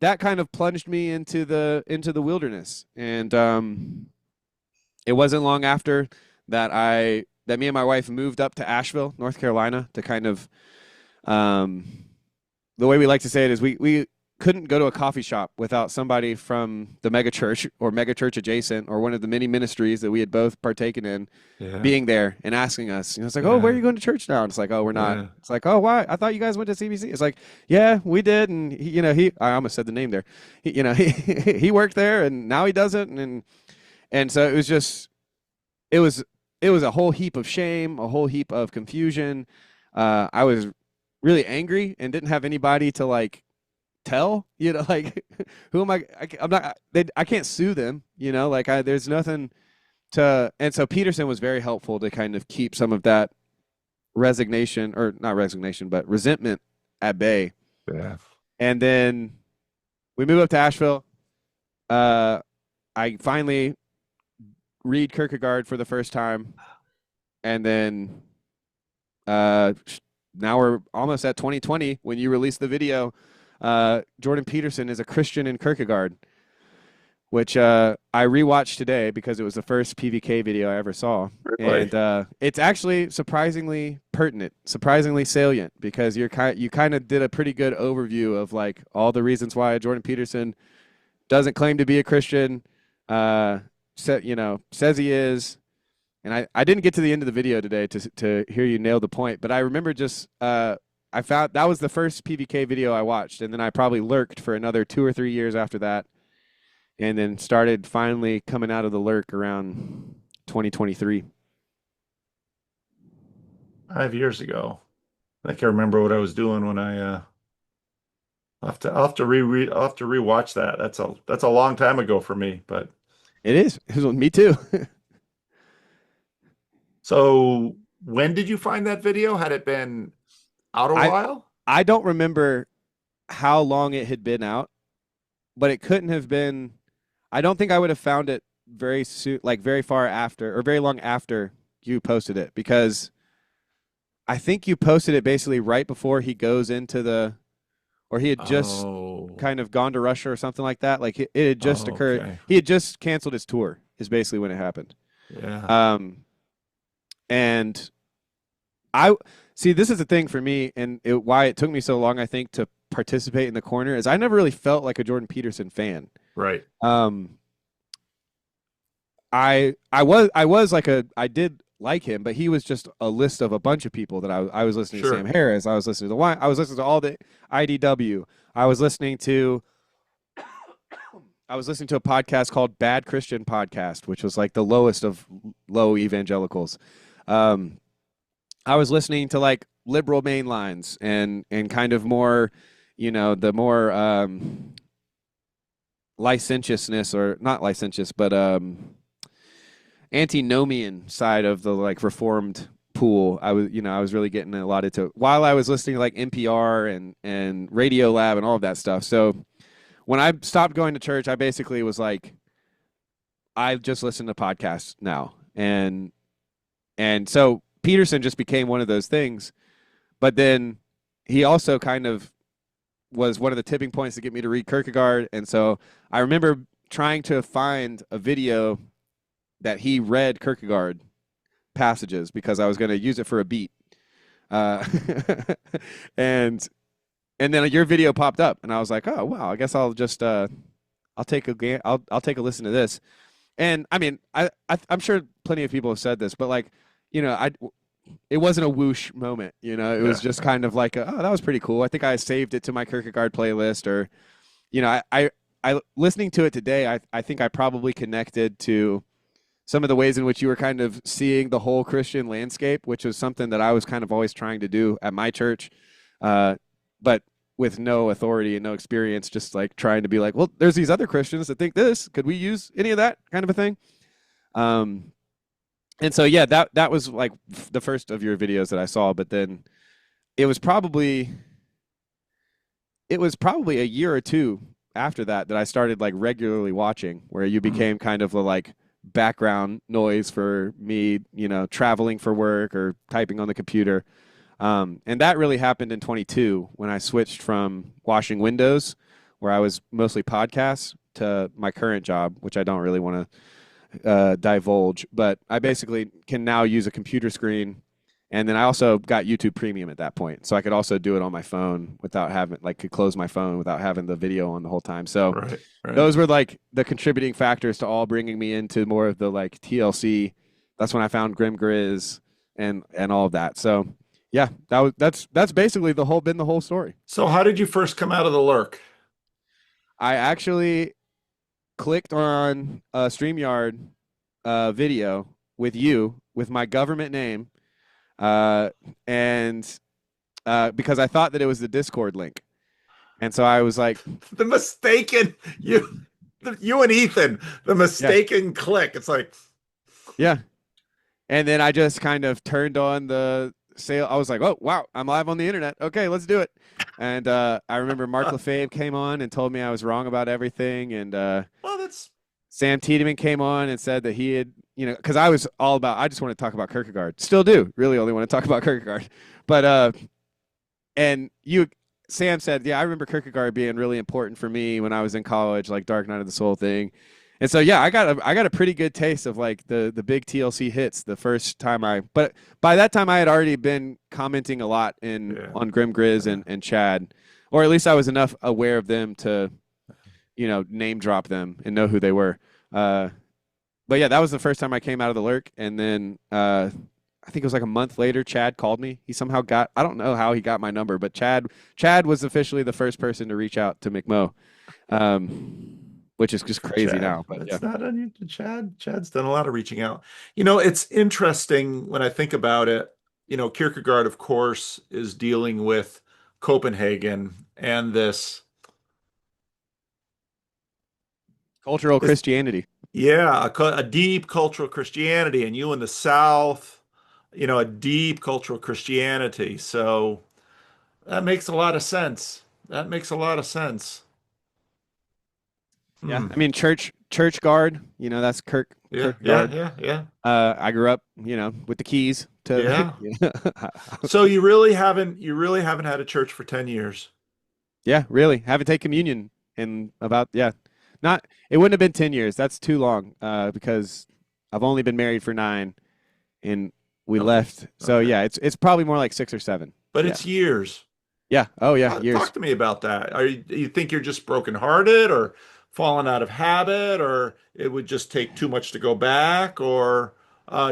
that kind of plunged me into the wilderness, and it wasn't long after that me and my wife moved up to Asheville, North Carolina, to kind of um, the way we like to say it is we couldn't go to a coffee shop without somebody from the mega church or mega church adjacent or one of the many ministries that we had both partaken in Yeah. being there and asking us. It's like, oh, where are Yeah. you going to church now? And it's like, oh, we're not. Yeah. It's like, oh, why? I thought you guys went to CBC. It's like, yeah, we did. And I almost said the name there. He worked there and now he doesn't. And so it was, it was a whole heap of shame, a whole heap of confusion. I was really angry and didn't have anybody to like tell, like who am I'm not, I can't sue them, like there's nothing and so Peterson was very helpful to kind of keep some of that resignation, or not resignation, but resentment at bay. Yeah. And then we moved up to Asheville. I finally read Kierkegaard for the first time. And then now we're almost at 2020 when you release the video. Jordan Peterson is a Christian in Kierkegaard, which I rewatched today because it was the first PVK video I ever saw. Really? And it's actually surprisingly pertinent, surprisingly salient, because you kind of did a pretty good overview of like all the reasons why Jordan Peterson doesn't claim to be a Christian, says he is. And I didn't get to the end of the video today to hear you nail the point, but I remember just I found that was the first PVK video I watched, and then I probably lurked for another 2 or 3 years after that, and then started finally coming out of the lurk around 2023. 5 years ago. I think I remember what I was doing when I'll have to rewatch that. That's a long time ago for me. But It is. It was with me too. so when did you find that video? Had it been out a I while? I don't remember how long it had been out, but it couldn't have been. I don't think I would have found it very soon, like very far after or very long after you posted it, because I think you posted it basically right before he goes into or he had just Oh, kind of gone to Russia or something like that. Like it had just oh, occurred. okay. He had just canceled his tour, is basically when it happened. Yeah. Um, and I see this is the thing for me, and why it took me so long, I think, to participate in the corner is I never really felt like a Jordan Peterson fan. Right. Um, I was like I did like him, but he was just a list of a bunch of people that I was listening to. Sam Sure. Harris, I was listening to I was listening to all the IDW. I was listening to a podcast called Bad Christian Podcast, which was like the lowest of low evangelicals. Um, I was listening to like liberal mainlines and kind of more, the more licentiousness, or not licentious, but antinomian side of the like reformed pool. I was really getting a lot into while I was listening to like NPR and Radio Lab and all of that stuff. So when I stopped going to church, I basically was like, I just listen to podcasts now. And so Peterson just became one of those things. But then he also kind of was one of the tipping points to get me to read Kierkegaard. And so I remember trying to find a video that he read Kierkegaard passages because I was going to use it for a beat. uh, and and then your video popped up, and I was like, oh wow, I guess I'll just I'll take a listen to this. And I mean, I'm sure plenty of people have said this, but like, I it wasn't a whoosh moment, it was Yeah. just kind of like, oh, that was pretty cool. I think I saved it to my Kierkegaard playlist, or I listening to it today, I think I probably connected to some of the ways in which you were kind of seeing the whole Christian landscape, which was something that I was kind of always trying to do at my church, but with no authority and no experience, just like trying to be like, well, there's these other Christians that think this. Could we use any of that kind of a thing? Um, and so yeah, that was like the first of your videos that I saw, but then it was probably a year or two after that I started like regularly watching, where you Mhm. became kind of the like background noise for me, traveling for work or typing on the computer. And that really happened in 22 when I switched from washing windows, where I was mostly podcasts, to my current job, which I don't really want to divulge, but I basically can now use a computer screen. And then I also got YouTube Premium at that point. So I could also do it on my phone without having, like, could close my phone without having the video on the whole time. So Right, right. those were like the contributing factors to all bringing me into more of the like TLC. That's when I found Grim Grizz and all of that. So yeah, that's basically the whole story. So how did you first come out of the lurk? I actually clicked on a StreamYard video with you with my government name, uh, and because I thought that it was the Discord link, and so I was like, The mistaken you and Ethan, the yeah, mistaken click. It's like, yeah, and then I just kind of turned on the sale. I was like, oh wow, I'm live on the internet. Okay, let's do it. And I remember Mark Lefebvre came on and told me I was wrong about everything, and well, that's Sam Tiedemann came on and said that he had, because I was all about, I just want to talk about Kierkegaard. Still do, really only want to talk about Kierkegaard. But, and Sam said, yeah, I remember Kierkegaard being really important for me when I was in college, like Dark Night of the Soul thing. And so, yeah, I got a pretty good taste of like the big TLC hits the first time but by that time I had already been commenting a lot yeah, on Grim Grizz yeah. and Chad, or at least I was enough aware of them to, name drop them and know who they were. Uh, but yeah, that was the first time I came out of the lurk. And then I think it was like a month later, Chad called me. He somehow I don't know how he got my number, but Chad was officially the first person to reach out to McMo, which is just For crazy Chad. now. But yeah, That's not unusual. Chad's done a lot of reaching out. It's interesting when I think about it. Kierkegaard, of course, is dealing with Copenhagen and cultural this Christianity. yeah, a deep cultural Christianity, and you in the South, a deep cultural Christianity. So that makes a lot of sense. That makes a lot of sense. Yeah, Hmm. I mean church guard. That's Yeah, yeah, Kierkegaard. yeah, yeah, I grew up, with the keys to. yeah. So you really haven't had a church for 10 years. Yeah, really. Haven't taken communion in about, yeah. Not it wouldn't have been 10 years. That's too long. Because I've only been married for 9 and we Okay. left. So Okay. yeah, it's probably more like 6 or 7. But Yeah. it's years. Yeah. Oh yeah, Talk years. to me about that. You think you're just brokenhearted or falling out of habit, or it would just take too much to go back, or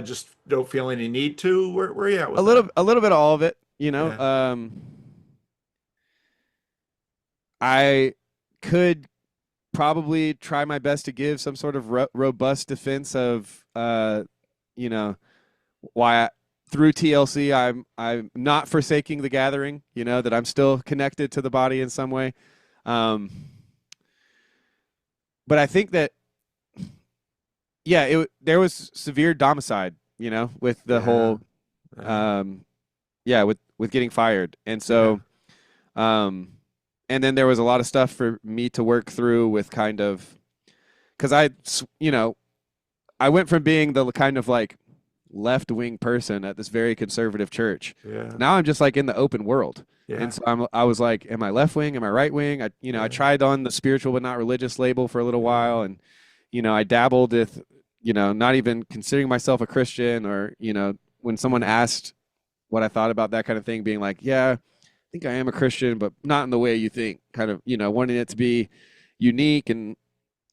just don't feel any need to? Where are you at with that? A little bit of all of it. Yeah. I could probably try my best to give some sort of robust defense of you know, why through TLC I'm not forsaking the gathering, that I'm still connected to the body in some way. Um, but I think that yeah, there was severe domicide, with the Yeah. whole Yeah. um, yeah, with getting fired. And Yeah. so um, and then there was a lot of stuff for me to work through with kind of cuz I went from being the kind of like left wing person at this very conservative church. Yeah. Now I'm just like in the open world. And Yeah. so I was like, am I left wing? Am I right wing? I Yeah. tried on the spiritual but not religious label for a little Yeah. while. And, I dabbled with, not even considering myself a Christian or, when someone asked what I thought about that kind of thing, being like, yeah, I think I am a Christian, but not in the way you think, kind of, wanting it to be unique. And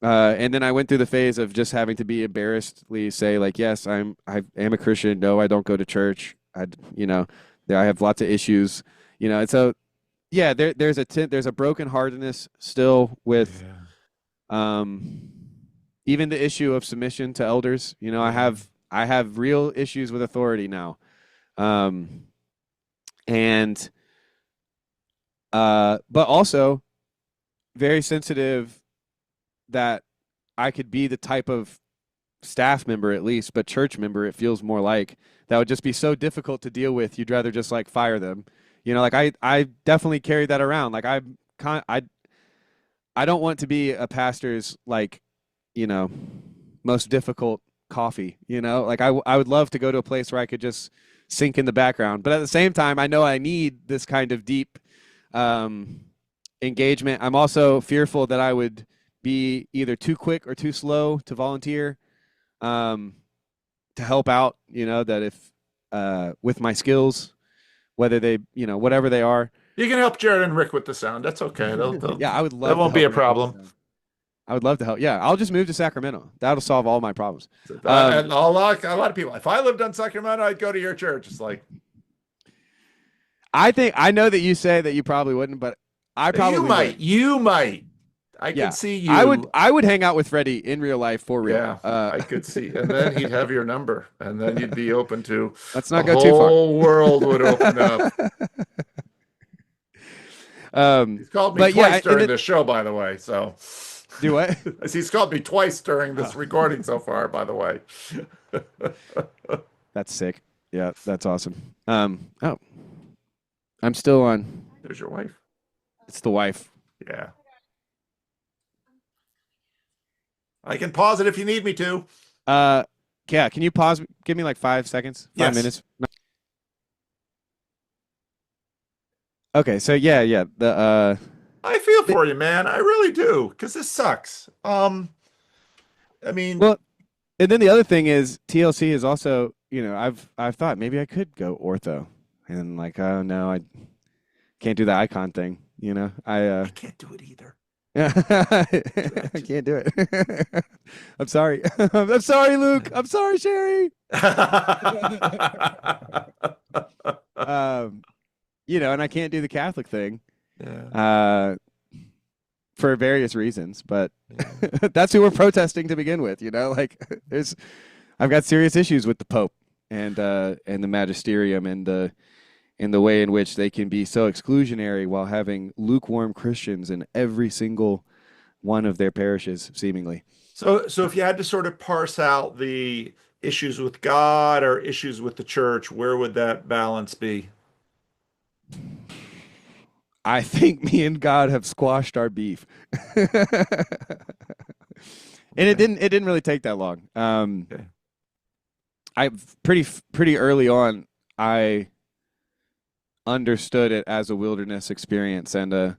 then I went through the phase of just having to be embarrassedly say like, yes, I am a Christian. No, I don't go to church. I have lots of issues, and so, yeah, there's a brokenheartedness still with, Yeah. um, even the issue of submission to elders. Yeah. I have real issues with authority now. Um, and, but also very sensitive that I could be the type of staff member, at least, but church member, it feels more like, that would just be so difficult to deal with. You'd rather just like fire them. Like I definitely carry that around. Like I don't want to be a pastor's like, you know, most difficult coffee, like I would love to go to a place where I could just sink in the background. But at the same time, I know I need this kind of deep um, engagement. I'm also fearful that I would be either too quick or too slow to volunteer, um, to help out, that if with my skills, whether they, whatever they are. You can help Jared and Rick with the sound. That's okay. Yeah, I would That love to won't be help a Rick with the problem. sound. I would love to help. Yeah, I'll just move to Sacramento. That'll solve all my problems. And a lot of people, if I lived in Sacramento, I'd go to your church. It's like, I know that you say that you probably wouldn't, but I probably would. you might. I Yeah, could see you. I would hang out with Freddie in real life for real. Yeah, I could see. And then he'd have your number, and then you'd be open to let's the not go too far. whole world would open up. He's called me twice during this show, by the way. So, do what? He's called me twice during this recording so far, by the way. That's sick. Yeah, that's awesome. Oh, I'm still on. There's your wife. It's the wife. Yeah. I can pause it if you need me to. Yeah, can you pause? Give me like 5 seconds, 5 minutes. Okay, so yeah. I feel for you, man. I really do, because this sucks. I mean, well, and then the other thing is TLC is also, I've thought maybe I could go ortho, and like, oh no, I can't do the icon thing. I can't do it either. I can't do it. I'm sorry. I'm sorry, Luke. I'm sorry, Sherry. And I can't do the Catholic thing. Yeah. For various reasons, but that's who we're protesting to begin with. Like I've got serious issues with the Pope and the magisterium and the way in which they can be so exclusionary while having lukewarm Christians in every single one of their parishes, seemingly. So if you had to sort of parse out the issues with God or issues with the church, where would that balance be? I think me and God have squashed our beef. And it didn't really take that long. Okay. I pretty early on, I understood it as a wilderness experience, and I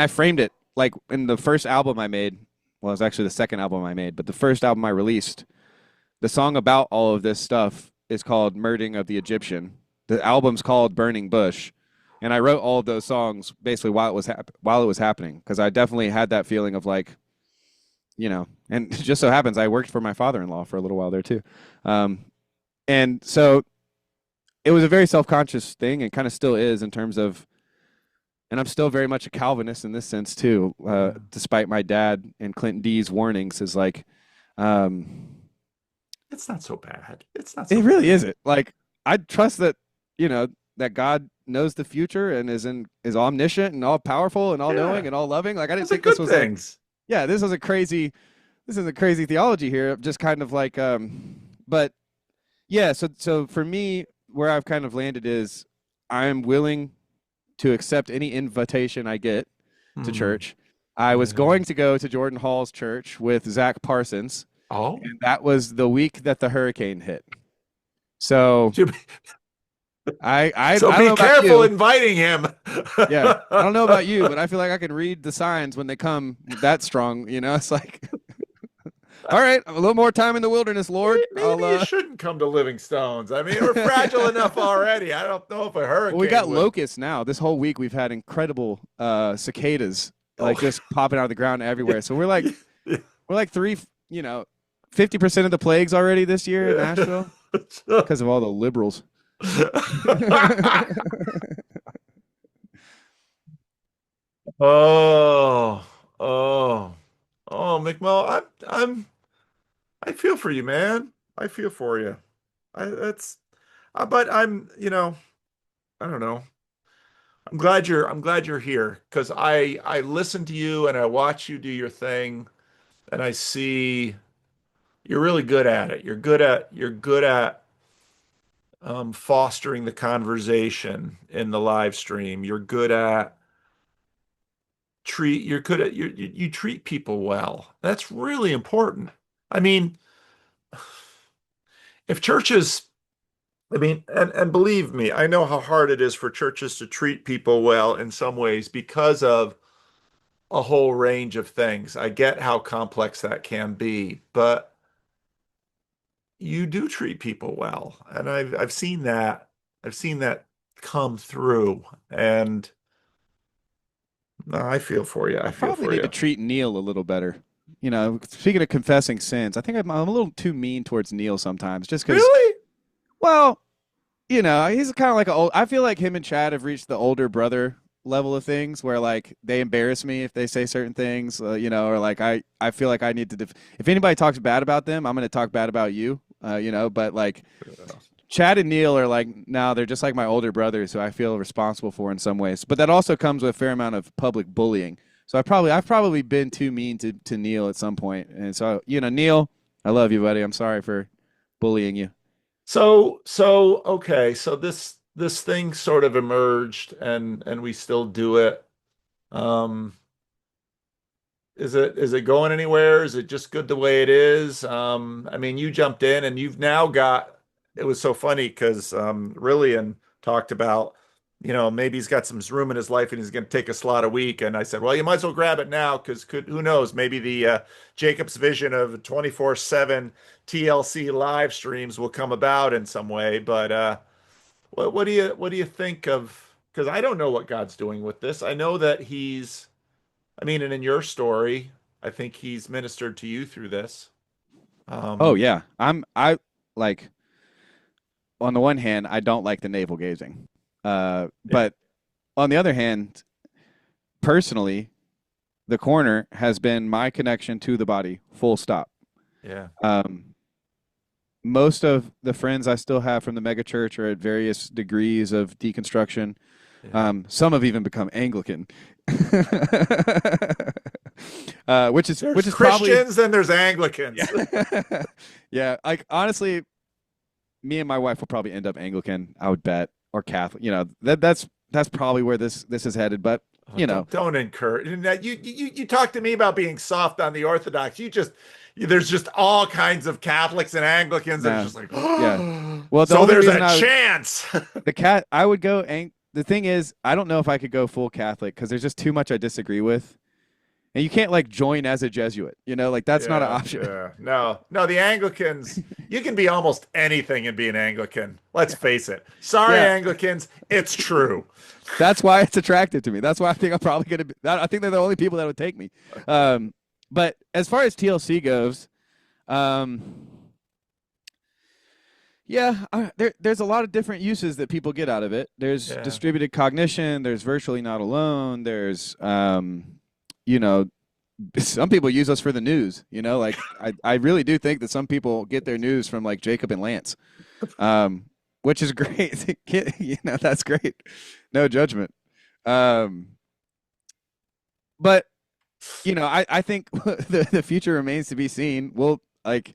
framed it like in the first album I made. Well, it was actually the second album I made, but the first album I released, the song about all of this stuff is called "Murdering of the Egyptian." The album's called "Burning Bush," and I wrote all of those songs basically while it was happening, because I definitely had that feeling of like, and it just so happens I worked for my father-in-law for a little while there too, and so it was a very self-conscious thing, and kind of still is in terms of, and I'm still very much a Calvinist in this sense too, despite my dad and Clinton D's warnings, is like, it's not so bad. It's not. It really isn't. Like, I trust that that God knows the future and is omniscient and all powerful and all knowing and all loving. Like, I didn't think this was things. This is a crazy theology here. Just kind of like, but yeah. So for me, where I've kind of landed is I'm willing to accept any invitation I get to church. I was going to go to Jordan Hall's church with Zach Parsons. Oh, and that was the week that the hurricane hit. So I so be careful inviting him. Yeah, I don't know about you, but I feel like I can read the signs when they come that strong. It's like All right, a little more time in the wilderness, Lord. Maybe you shouldn't come to Living Stones. I mean, we're fragile enough already. I don't know if a Well, we hurricane got would. locusts now. This whole week we've had incredible cicadas like Oh, just popping out of the ground yeah, everywhere. So yeah, we're like 50% of the plagues already this year in yeah. Nashville because of all the liberals. Oh, oh, oh, McMo, I feel for you, man. I feel for you. But I don't know. I'm glad you're here because I listen to you and I watch you do your thing and I see you're really good at it. You're good at fostering the conversation in the live stream. You're good at you treat people well. That's really important. I mean, if churches, I mean, and believe me, I know how hard it is for churches to treat people well in some ways because of a whole range of things. I get how complex that can be, but you do treat people well, and I've seen that. I've seen that come through, and no, I feel for you. I I feel probably for need to you. treat Neil a little better. Speaking of confessing sins, I think I'm a little too mean towards Neil sometimes, just because. Really? Well, he's kind of like I feel like him and Chad have reached the older brother level of things where like they embarrass me if they say certain things, or like I feel like I need to if anybody talks bad about them, I'm going to talk bad about you, but like Chad and Neil are like now they're just like my older brothers who I feel responsible for in some ways. But that also comes with a fair amount of public bullying. So I've probably been too mean to Neil at some point. And so, Neil, I love you, buddy. I'm sorry for bullying you. Okay, so this thing sort of emerged and we still do it. Um, is it going anywhere? Is it just good the way it is? I mean, you jumped in and you've now got it was so funny because Rillian talked about, maybe he's got some room in his life and he's going to take a slot a week. And I said, well, you might as well grab it now because who knows? Maybe the Jacob's vision of 24/7 TLC live streams will come about in some way. But what do you think of? Because I don't know what God's doing with this. I know that I mean, and in your story, I think he's ministered to you through this. Oh Um, yeah. I like on the one hand, I don't like the navel gazing. yeah, But on the other hand, personally, the corner has been my connection to the body, full stop. yeah, Um, most of the friends I still have from the megachurch are at various degrees of deconstruction. yeah. Some have even become Anglican, There's which is probably Christians and there's Anglicans. yeah, yeah. Like honestly, me and my wife will probably end up Anglican, I would bet, or Catholic. That's probably where this is headed. But Oh, you know, don't encourage. And that you talk to me about being soft on the Orthodox. There's just all kinds of Catholics and Anglicans that are no, just like, yeah. Well, the so only there's reason a chance. I would go. The thing is, I don't know if I could go full Catholic because there's just too much I disagree with, and you can't like join as a Jesuit. Like that's not an Yeah, option. yeah. No, no, the Anglicans, you can be almost anything and be an Anglican. Let's face it. Sorry, Yeah, Anglicans, it's true. that's why it's attractive to me. That's why I think I'm probably gonna be. I think they're the only people that would take me. Um, but as far as TLC goes, um, yeah, there's a lot of different uses that people get out of it. There's Yeah. distributed cognition. There's virtually not alone. There's you know, some people use us for the news. Like I really do think that some people get their news from like Jacob and Lance, um, which is great. That's great. No judgment. Um, but I think the future remains to be seen. Well, like,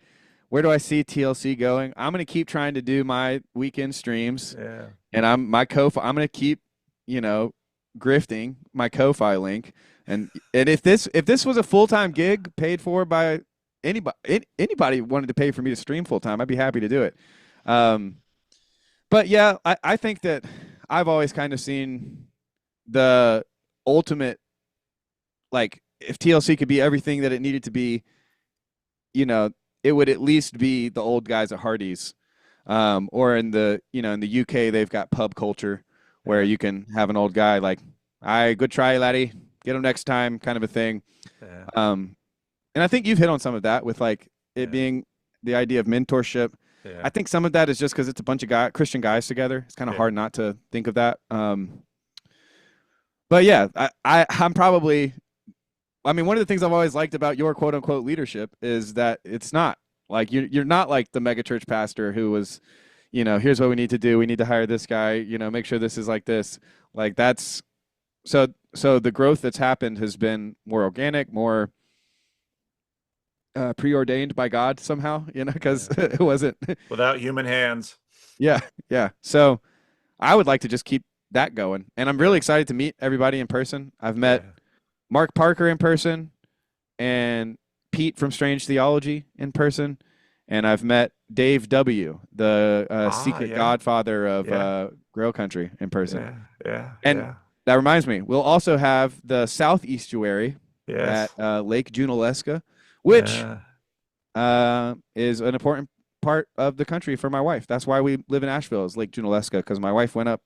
where do I see TLC going? I'm gonna keep trying to do my weekend streams, Yeah. and I'm gonna keep, you know, grifting my Ko-fi link, and if this was a full time gig paid for by anybody wanted to pay for me to stream full time, I'd be happy to do it. Um, but yeah, I think that I've always kind of seen the ultimate, like, if TLC could be everything that it needed to be, it would at least be the old guys at Hardee's. Or in in the UK, they've got pub culture where Yeah. you can have an old guy like, "Aye, good try, laddie. Get him next time," kind of a thing. Yeah. Um, and I think you've hit on some of that with like it Yeah. being the idea of mentorship. I Yeah. think some of that is just because it's a bunch of Christian guys together. It's kind of Yeah. hard not to think of that. But yeah, I'm probably. I mean, one of the things I've always liked about your quote unquote leadership is that it's not like you're not like the megachurch pastor who was, here's what we need to do. We need to hire this guy. Make sure this is like this. Like that's so the growth that's happened has been more organic, more preordained by God somehow. Because Yeah. it wasn't. Without human hands. Yeah, yeah. So I would like to just keep that going, and I'm really Yeah. excited to meet everybody in person. I've met Yeah. Mark Parker in person and Pete from Strange Theology in person, and I've met Dave W., the Ah, secret yeah. godfather of Yeah. Grail Country in person. Yeah. Yeah. And Yeah. that reminds me, we'll also have the South Estuary at Yes. Lake Junaluska, which Yeah. is an important part of the country for my wife. That's why we live in Asheville, is Lake Junaluska, because my wife went up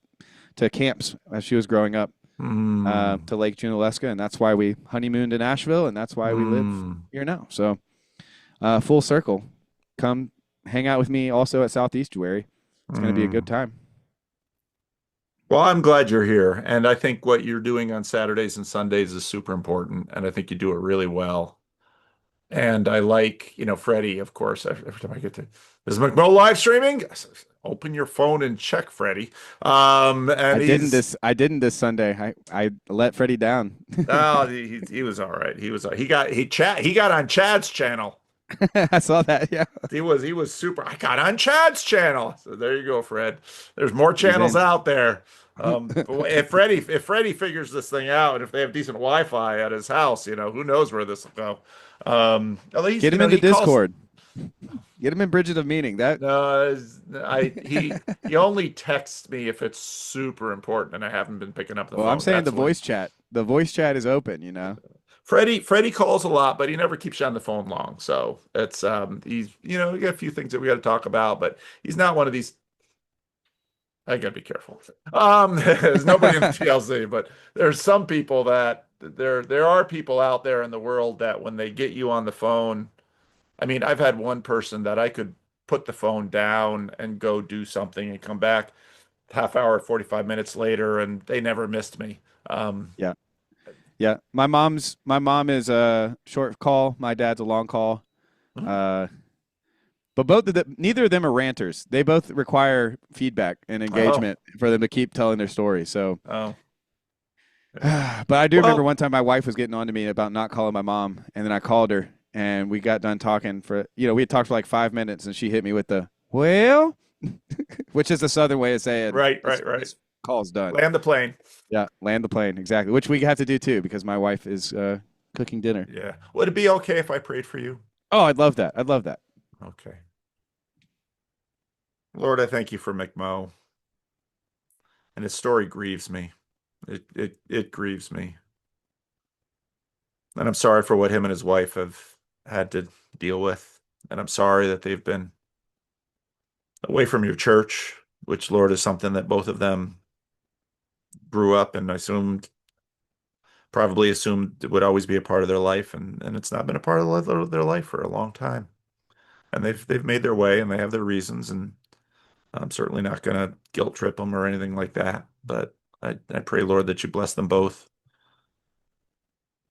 to camps as she was growing up Mm. to Lake Junaluska, and that's why we honeymooned in Asheville, and that's why we live Mm. here now. So, full circle. Come hang out with me also at South Estuary. It's going to be a good Mm. time. Well, I'm glad you're here. And I think what you're doing on Saturdays and Sundays is super important. And I think you do it really well. And I like, Freddie, of course, every time I get to, is McMo live streaming? Open your phone and check, Freddie. And he's, I didn't this Sunday. I let Freddie down. oh, he was all right. He got on Chad's channel. I saw that. Yeah, He was super. I got on Chad's channel. So there you go, Fred. There's more he's channels in. out there. But if Freddie figures this thing out, and if they have decent Wi-Fi at his house, who knows where this will go. At least Get him into he calls. Discord. Get him in Bridget of Meaning. That. He only texts me if it's super important, and I haven't been picking up the Well, I'm phone. saying the That's when voice chat. The voice chat is open. Freddie calls a lot, but he never keeps you on the phone long. So it's he's we got a few things that we got to talk about, but he's not one of these. I gotta be careful. There's nobody in the TLC, but there's some people that there are people out there in the world that when they get you on the phone, I mean, I've had one person that I could put the phone down and go do something and come back half hour, 45 minutes later, and they never missed me. Yeah. Yeah. My mom is a short call. My dad's a long call. Uh, but neither of them are ranters. They both require feedback and oh, engagement for them to keep telling their story. So, oh, yeah. but I do remember Well, one time my wife was getting on to me about not calling my mom, and then I called her, and we got done talking we had talked for like 5 minutes, and she hit me with the well, which is a southern way of saying right, this right, right. this call's done. Land the plane. Yeah, land the plane exactly, which we have to do too because my wife is cooking dinner. Yeah. Would it be okay if I prayed for you? Oh, I'd love that. I'd love that. Okay. Lord, I thank you for McMo. And his story grieves me. It grieves me. And I'm sorry for what him and his wife have had to deal with. And I'm sorry that they've been away from your church, which, Lord, is something that both of them grew up and probably assumed it would always be a part of their life. And it's not been a part of their life for a long time. And they've made their way and they have their reasons. And I'm certainly not going to guilt trip them or anything like that. But I pray, Lord, that you bless them both.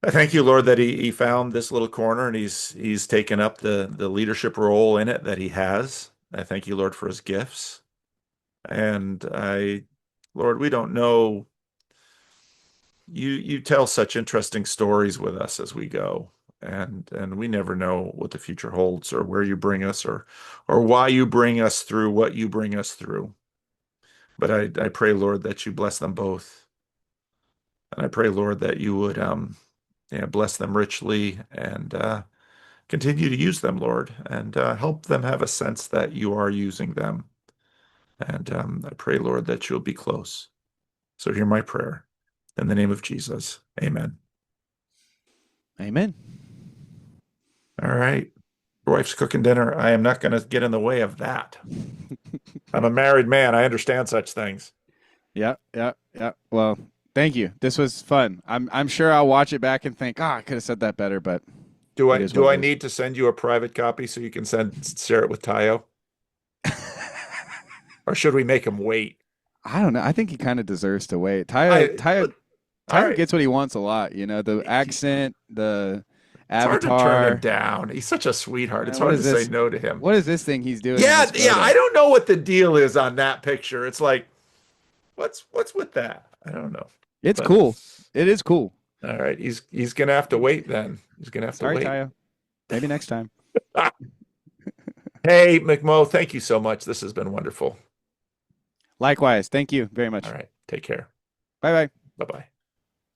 I thank you, Lord, that he found this little corner and he's taken up the leadership role in it that he has. I thank you, Lord, for his gifts. And Lord, we don't know. You tell such interesting stories with us as we go, and we never know what the future holds or where you bring us or why you bring us through what you bring us through. But I pray, Lord, that you bless them both. And I pray, Lord, that you would bless them richly and continue to use them, Lord, and help them have a sense that you are using them. And I pray, Lord, that you'll be close. So hear my prayer. In the name of Jesus, amen. Amen. All right. Your wife's cooking dinner. I am not going to get in the way of that. I'm a married man. I understand such things. Yeah, yeah, yeah. Well, thank you. This was fun. I'm sure I'll watch it back and think, I could have said that better, but Do it I is do what it I is. need to send you a private copy so you can share it with Tayo? Or should we make him wait? I don't know. I think he kind of deserves to wait. I but all Tayo right. gets what he wants a lot. You know, the accent, the It's hard to turn him avatar. down. He's such a sweetheart. It's What hard is to say this? no to him. What is this thing he's doing in Yeah, this yeah. I photo? don't know what the deal is on that picture. It's like, what's with that? I don't know. It's But cool. It is cool. all right, he's gonna have to wait then. He's gonna have to Sorry, wait. Tayo. Maybe next time. Hey, McMo, thank you so much. This has been wonderful. Likewise. Thank you very All much. right, take care. Bye bye. Bye-bye.